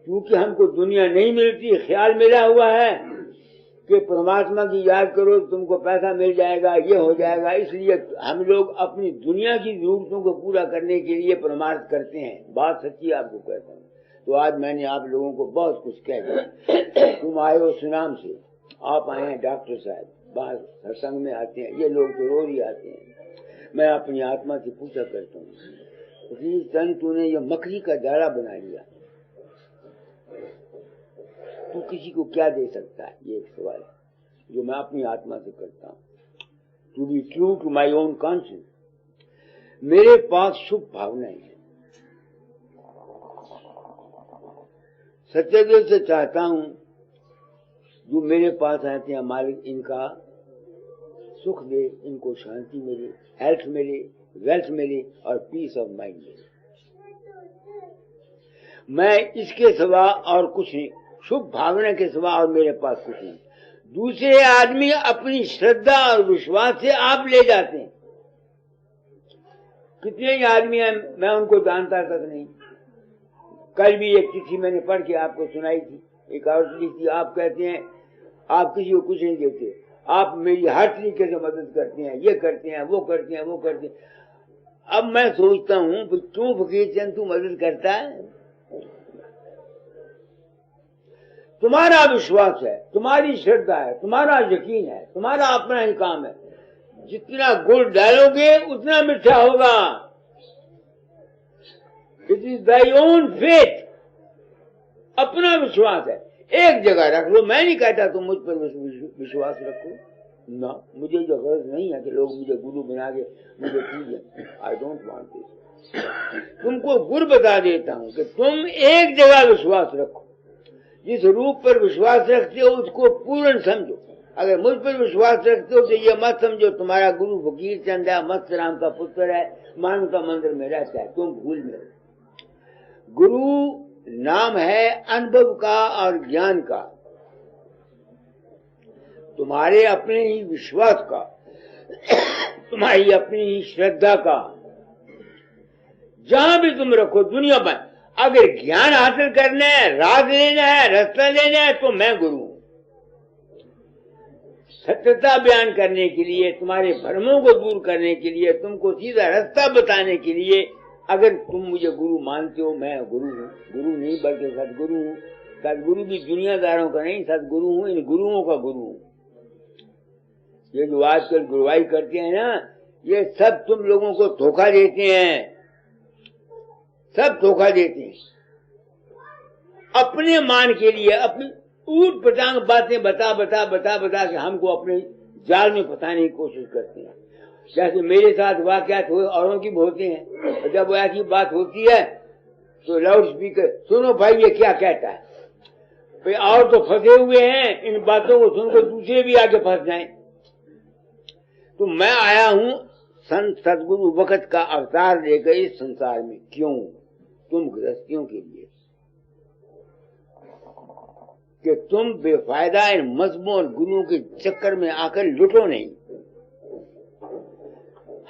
क्योंकि हमको दुनिया नहीं मिलती, ख्याल मिला हुआ है कि परमात्मा की याद करो तुमको पैसा मिल जाएगा, ये हो जाएगा। इसलिए हम लोग अपनी दुनिया की जरूरतों को पूरा करने के लिए परमार्थ करते हैं। बात सच्ची आपको कहता हूँ। तो आज मैंने आप लोगों को बहुत कुछ कह दिया। तुम आए हो सुनाम से, आप आए हैं डॉक्टर साहब, बाहर सत्संग में आते हैं, ये लोग तो रोज ही आते हैं। मैं अपनी आत्मा से पूछा करता हूँ, तन तूने ये मकड़ी का जाड़ा बना लिया, तू किसी को क्या दे सकता है? ये एक सवाल है जो मैं अपनी आत्मा से करता हूँ। To be true to my own conscious, मेरे पास शुभ भावनाएं हैं। सच्चे दिल से चाहता हूँ जो मेरे पास आते हैं, मालिक इनका सुख दे, इनको शांति मिले, हेल्थ मिले, वेल्थ मिले और पीस ऑफ माइंड मिले। मैं इसके सिवा और कुछ नहीं, शुभ भावना के सिवा और मेरे पास कुछ नहीं। दूसरे आदमी अपनी श्रद्धा और विश्वास से आप ले जाते हैं। कितने ही आदमी हैं, मैं उनको जानता तक नहीं। कल भी एक चिट्ठी मैंने पढ़ के आपको सुनाई थी, एक औरत लिखी, आप कहते हैं आप किसी को कुछ नहीं देते, आप मेरी हर तरीके से मदद करते हैं, ये करते हैं, वो करते हैं, वो करते हैं। अब मैं सोचता हूँ क्यों फकीर चंद तू मदद करता है? तुम्हारा विश्वास है, तुम्हारी श्रद्धा है, तुम्हारा यकीन है, तुम्हारा अपना ही काम है। जितना गुड़ डालोगे उतना मीठा होगा। It is thy own faith, अपना विश्वास है। एक जगह रख लो। मैं नहीं कहता तुम मुझ पर विश्वास रखो ना, मुझे जो गरज नहीं है कि लोग मुझे गुरु बना के मुझे कीजिए। I don't want this. तुमको गुरु बता देता हूं कि तुम एक जगह विश्वास रखो। जिस रूप पर विश्वास रखते हो उसको पूर्ण समझो। अगर मुझ पर विश्वास रखते हो तो ये मत समझो तुम्हारा गुरु फकीर चंद है, मत्स राम का पुत्र है, मानवता मंदिर में रहता है। तुम भूल में। गुरु नाम है अनुभव का और ज्ञान का, तुम्हारे अपने ही विश्वास का, तुम्हारी अपनी ही श्रद्धा का। जहां भी तुम रखो दुनिया में, अगर ज्ञान हासिल करना है, राज लेना है, रास्ता लेना है, तो मैं गुरु हूं। सत्यता बयान करने के लिए, तुम्हारे भ्रमों को दूर करने के लिए, तुमको सीधा रास्ता बताने के लिए, अगर तुम मुझे गुरु मानते हो, मैं गुरु हूँ। गुरु नहीं बल्कि सदगुरु हूँ। सदगुरु भी दुनियादारों का नहीं, सदगुरु हूँ, इन गुरुओं का गुरु हूँ। ये जो आजकल गुरुवाई करते हैं ना, ये सब तुम लोगों को धोखा देते हैं, सब धोखा देते हैं। अपने मान के लिए अपनी ऊट पटांग बातें बता बता बता बता के हमको अपने जाल में फंसाने की कोशिश करते हैं। जैसे मेरे साथ वाकयात औरों की होते हैं, जब वो ऐसी बात होती है तो लाउड स्पीकर, सुनो भाई ये क्या कहता है, भाई और तो फंसे हुए हैं, इन बातों को सुनकर दूसरे भी आगे फंस जाएं। तो मैं आया हूं संत सदगुरु वक्त का अवतार लेकर इस संसार में। क्यों? तुम गृहस्थियों के लिए, कि तुम बेफायदा इन मजहबों और गुरुओं के चक्कर में आकर लुटो नहीं।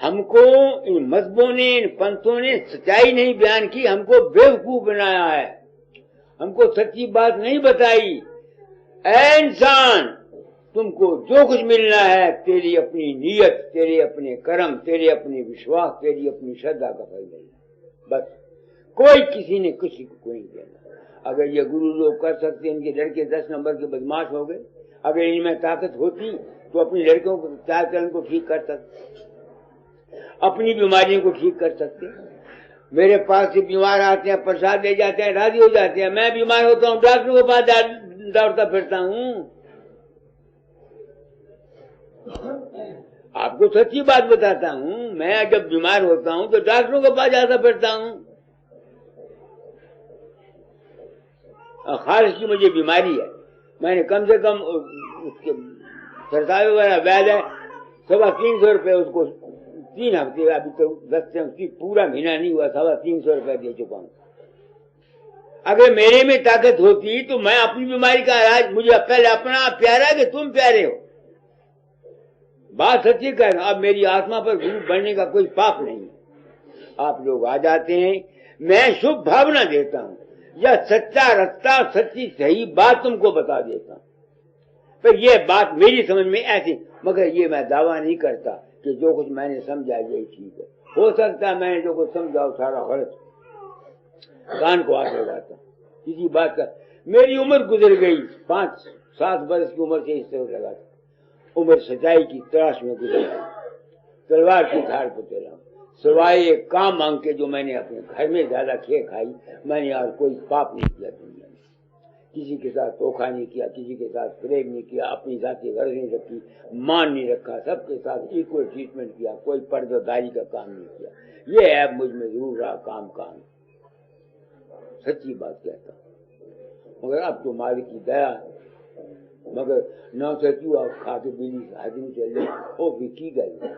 हमको इन मजहबों ने, इन पंथों ने सच्चाई नहीं बयान की, हमको बेवकूफ बनाया है, हमको सच्ची बात नहीं बताई। ऐ इंसान, तुमको जो कुछ मिलना है तेरी अपनी नीयत, तेरे अपने कर्म, तेरे अपने विश्वास, तेरी अपनी श्रद्धा का फल मिलना। बस कोई किसी ने किसी को कोई नहीं देना। अगर ये गुरु लोग कर सकते, इनके लड़के 10 नंबर के बदमाश हो गए, अगर इनमें ताकत होती तो अपनी लड़कियों को चार चरण को ठीक कर सकते, अपनी बीमारियों को ठीक कर सकते। मेरे पास से बीमार आते हैं, प्रसाद ले जाते हैं, राजी हो जाते हैं। मैं बीमार होता हूँ, डॉक्टर के पास दौड़ता फिरता हूँ। आपको सच्ची बात बताता हूँ, मैं जब बीमार होता हूँ तो डॉक्टरों के पास जाता फिरता हूँ। खारिश की मुझे बीमारी है, मैंने कम से कम उसके सरकारी वगैरह वैद है 350 रुपये, उसको 3 हफ्ते, अभी तो 10 से पूरा महीना नहीं हुआ, 350 रुपये दे चुका हूँ। अगर मेरे में ताकत होती तो मैं अपनी बीमारी का इलाज, मुझे पहले अपना प्यारा कि तुम प्यारे हो, बात सच्ची कह रहा हूं। अब मेरी आत्मा पर गुरु बनने का कोई पाप नहीं। आप लोग आ जाते हैं, मैं शुभ भावना देता हूं, या सच्चा रास्ता, सच्ची सही बात तुमको बता देता हूं। पर यह बात मेरी समझ में ऐसी, मगर ये मैं दावा नहीं करता कि जो कुछ मैंने समझा यही ठीक है। हो सकता है मैंने जो कुछ समझा सारा गलत, कान को हाथ लगाता किसी बात का। मेरी उम्र गुजर गई, 5-7 वर्ष की उम्र से इस तरह लगा, उम्र सच्चाई की तलाश में गुजर गई, तलवार की धार पर चला। सिवाय एक काम मांग के जो मैंने अपने घर में ज्यादा खे खाई, मैंने और कोई पाप नहीं किया दुनिया में। किसी के साथ धोखा नहीं किया, किसी के साथ प्रेम नहीं किया, अपनी जाति गर्ज नहीं रखी, मान नहीं रखा, सबके साथ इक्वल ट्रीटमेंट किया, कोई पर्दादारी का काम नहीं किया। ये ऐप मुझ में जरूर रहा, काम सच्ची बात कहता हूं। मगर अब तो मालिक की दया, मगर न सचू आप खा के बीड़ी हाजिम चले, वो विकी गई।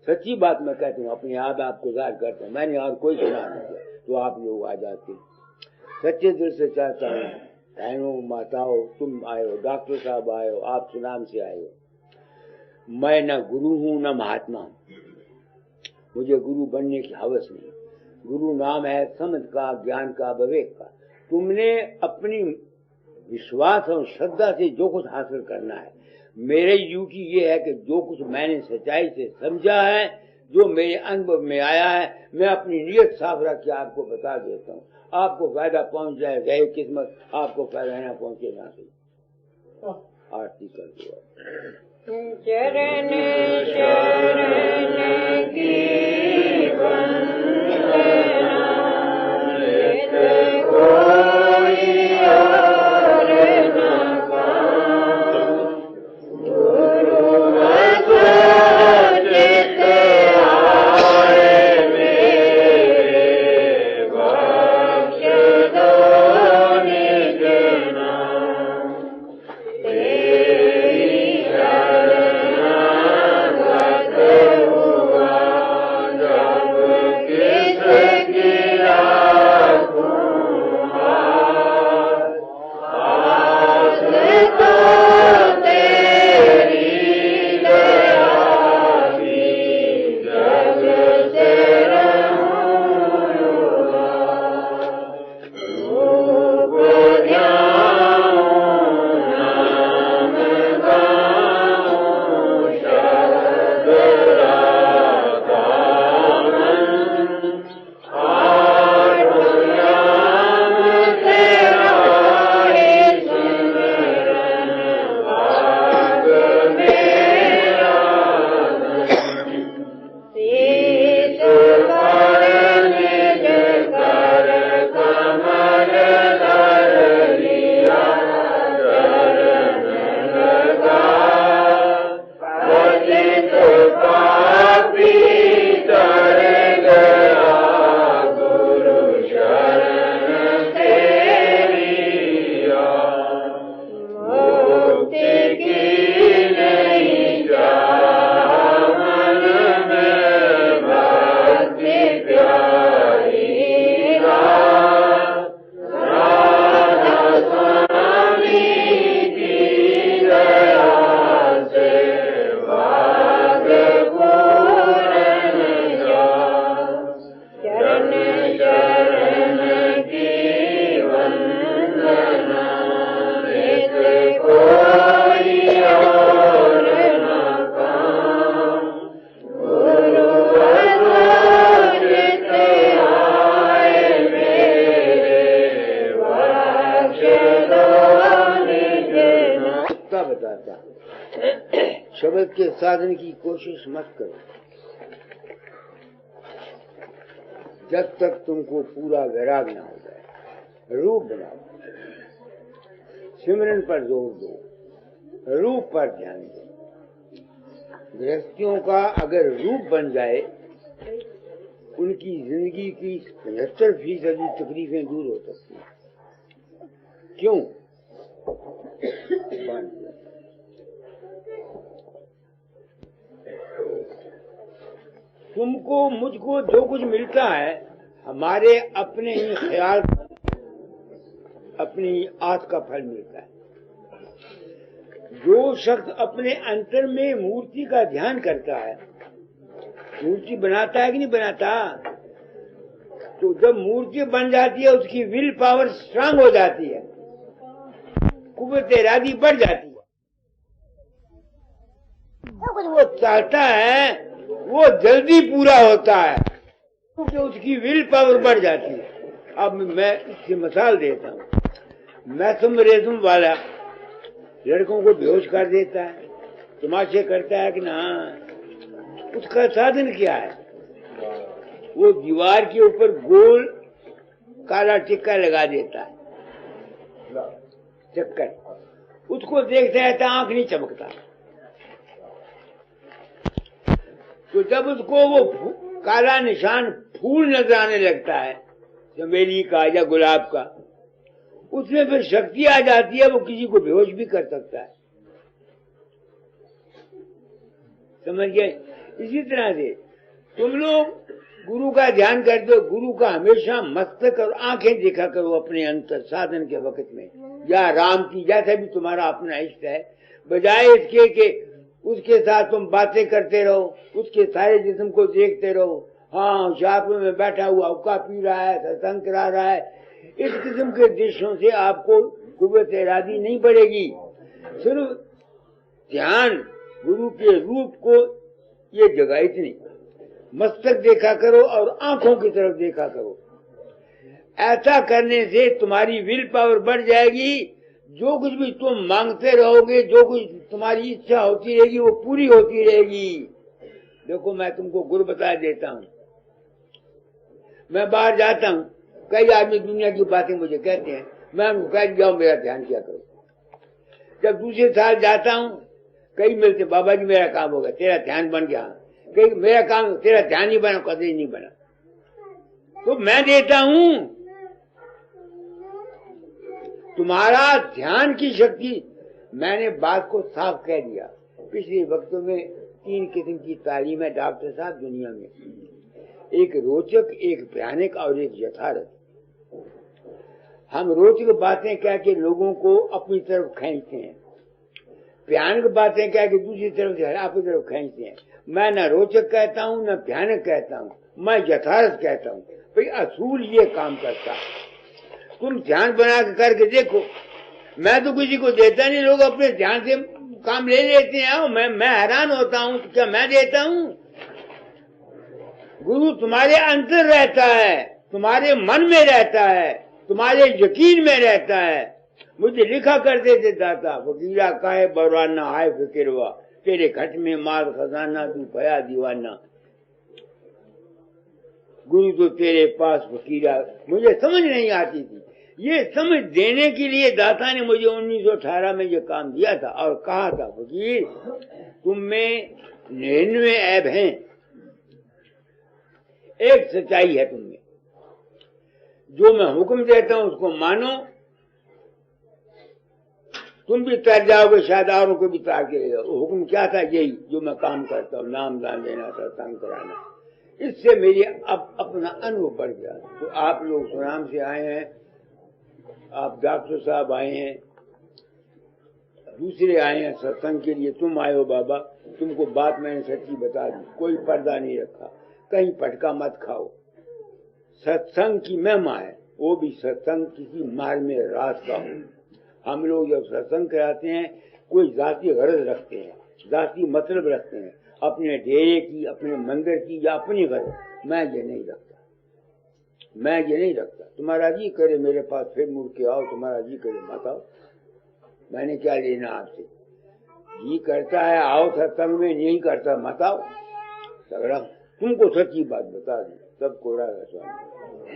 सच्ची बात मैं कहती हूँ, अपने आप आपको जाहिर करता हूँ, मैंने और कोई सुना नहीं किया। तो आप लोग आ जाते, सच्चे दिल से चाहता हूँ, बहनों माताओं, तुम आए हो, डॉक्टर साहब आए हो, आप सुनाम से आए हो। मैं न गुरु हूँ न महात्मा हूँ, मुझे गुरु बनने की हवस नहीं। गुरु नाम है समझ का, ज्ञान का, विवेक का। तुमने अपनी विश्वास और श्रद्धा से जो कुछ हासिल करना है, मेरी ड्यूटी ये है कि जो कुछ मैंने सच्चाई से समझा है जो मेरे अनुभव में आया है, मैं अपनी नीयत साफ रख के आपको बता देता हूँ। आपको फायदा पहुंच जाए, गए किस्मत, आपको फायदा ना पहुंचे ना सही। आरती कर दो। चरण शरण की वंदना, नित कोई और न पाऊं। गुरु वचोचित आए मेरे, बख्श दो निज नाम। तेरी शरणागत हुआ जब किसकी राखूं हाथ। आस तो तेरी दया की, जग से रहूंगा। रूप ध्याऊं, नाम गाऊं, शब्द राधा मन। आठ याम तेरा हे सिमरन, भाग मेरा शीश पर निज कर कमल धर लिया। चरण लगा पतित पापी तर गया, गुरु शरण तेरी आ। मुक्ति की नहीं चाह मन में, भक्ति प्यारी राधा स्वामी की दया से भाग पूरन जा। चरण शरण की वंदना, नित कोई और न पाऊं। गुरु वचोचित आए मेरे, बख्श दो निज नाम। क्या बताता, शब्द के साधन की कोशिश मत करो जब तक तुमको पूरा वैराग ना हो जाए। रूप बनाओ, सिमरन पर जोर दो, रूप पर ध्यान दो। गृहस्थियों का अगर रूप बन जाए, उनकी जिंदगी की 75% तकलीफें दूर हो सकती हैं। क्यों? तुमको मुझको जो कुछ मिलता है, हमारे अपने ही ख्याल, अपनी आस का फल मिलता है। जो शख्स अपने अंतर में मूर्ति का ध्यान करता है, मूर्ति बनाता है कि नहीं बनाता, तो जब मूर्ति बन जाती है, उसकी विल पावर स्ट्रांग हो जाती है, कुव्वत इरादी बढ़ जाती है। जो कुछ वो चाहता है वो जल्दी पूरा होता है, क्योंकि उसकी विल पावर बढ़ जाती है। अब मैं इसकी मिसाल देता हूँ। मैथम वाला लड़कों को बेहोश कर देता है, तमाशे करता है कि ना, उसका साधन क्या है? वो दीवार के ऊपर गोल काला टिक्का लगा देता है, चक्कर। उसको देखता है तो आंख नहीं चमकता। तो जब उसको वो काला निशान फूल नजर आने लगता है, चमेली का या गुलाब का, उसमें फिर शक्ति आ जाती है, वो किसी को बेहोश भी कर सकता है। समझ गए? इसी तरह से तुम लोग गुरु का ध्यान करते हो, गुरु का हमेशा मस्तक और आंखें देखा करो अपने अंतर साधन के वक्त में, या राम की, जैसा भी तुम्हारा अपना इष्ट है, बजाय इसके कि उसके साथ तुम बातें करते रहो, उसके सारे जिस्म को देखते रहो। हाँ, शाप में बैठा हुआ हुक्का पी रहा है, सत्संग करा रहा है, इस किस्म के दृश्यों से आपको कुव्वत इरादी नहीं बढ़ेगी। सिर्फ ध्यान गुरु के रूप को ये जगह इतनी, मस्तक देखा करो और आंखों की तरफ देखा करो। ऐसा करने से तुम्हारी विल पावर बढ़ जाएगी। जो कुछ भी तुम मांगते रहोगे, जो कुछ तुम्हारी इच्छा होती रहेगी, वो पूरी होती रहेगी। देखो, मैं तुमको गुरु बता देता हूँ। मैं बाहर जाता हूँ, कई आदमी दुनिया की बातें मुझे कहते हैं, मैं उनको कह जाओ मेरा ध्यान किया करो। जब दूसरे साल जाता हूँ, कई मिलते, बाबा जी मेरा काम हो गया, तेरा ध्यान बन गया। कई मेरा काम, तेरा ध्यान नहीं बना, कभी नहीं बना। तो मैं देता हूँ तुम्हारा ध्यान की शक्ति। मैंने बात को साफ कह दिया। पिछले वक्तों में 3 किस्म की तालीम है डॉक्टर साहब दुनिया में, एक रोचक, एक भयानक और एक यथार्थ। हम रोचक बातें कह के लोगों को अपनी तरफ खींचते हैं, भयानक बातें कह के दूसरी तरफ से अपनी तरफ खींचते हैं। मैं न रोचक कहता हूँ, न भयानक कहता हूँ, मैं यथार्थ कहता हूँ। भाई असूल ये काम करता है। तुम ध्यान बना के करके देखो। मैं तो किसी को देता नहीं, लोग अपने ध्यान से काम ले लेते हैं। मैं हैरान होता हूँ, क्या मैं देता हूँ? गुरु तुम्हारे अंदर रहता है, तुम्हारे मन में रहता है, तुम्हारे यकीन में रहता है। मुझे लिखा करते थे दाता, फकीरा काहे बरवाना आए फिकिरवा, तेरे घट में माल खजाना तू भया दीवाना। गुरु तो तेरे पास फकीरा। मुझे समझ नहीं आती थी। ये समझ देने के लिए दाता ने मुझे 1918 में ये काम दिया था और कहा था, फकीर तुम में 99 ऐब हैं, एक सच्चाई है तुम में। जो मैं हुक्म देता हूं उसको मानो, तुम भी तर जाओगे, शायद औरों को भी तार के ले जाओ। हुक्म क्या था? यही जो मैं काम करता हूँ, नाम दान देना, सत्संग कराना। इससे मेरी अब अपना अनुभव बढ़ गया। तो आप लोग सुनाम से आए हैं, आप डॉक्टर साहब आए हैं, दूसरे आए हैं सत्संग के लिए। तुम आए हो बाबा, तुमको बात मैंने सच्ची बता दी, कोई पर्दा नहीं रखा, कहीं पटका मत खाओ। सत्संग की महिमा है, वो भी सत्संग किसी मार्ग में रास का हो। हम लोग जब सत्संग कराते हैं, कोई जाती गरज रखते हैं, जाती मतलब रखते हैं, अपने डेरे की, अपने मंदिर की या अपनी गरज। मैं ये नहीं रखता, मैं ये नहीं रखता। तुम्हारा जी करे मेरे पास फिर मुड़ के आओ, तुम्हारा जी करे मत आओ। मैंने क्या लेना आपसे? जी करता है आओ सत्संग में, नहीं करता मत आओ। झगड़ा तुमको सच्ची बात बता दी, सबको राधा स्वामी।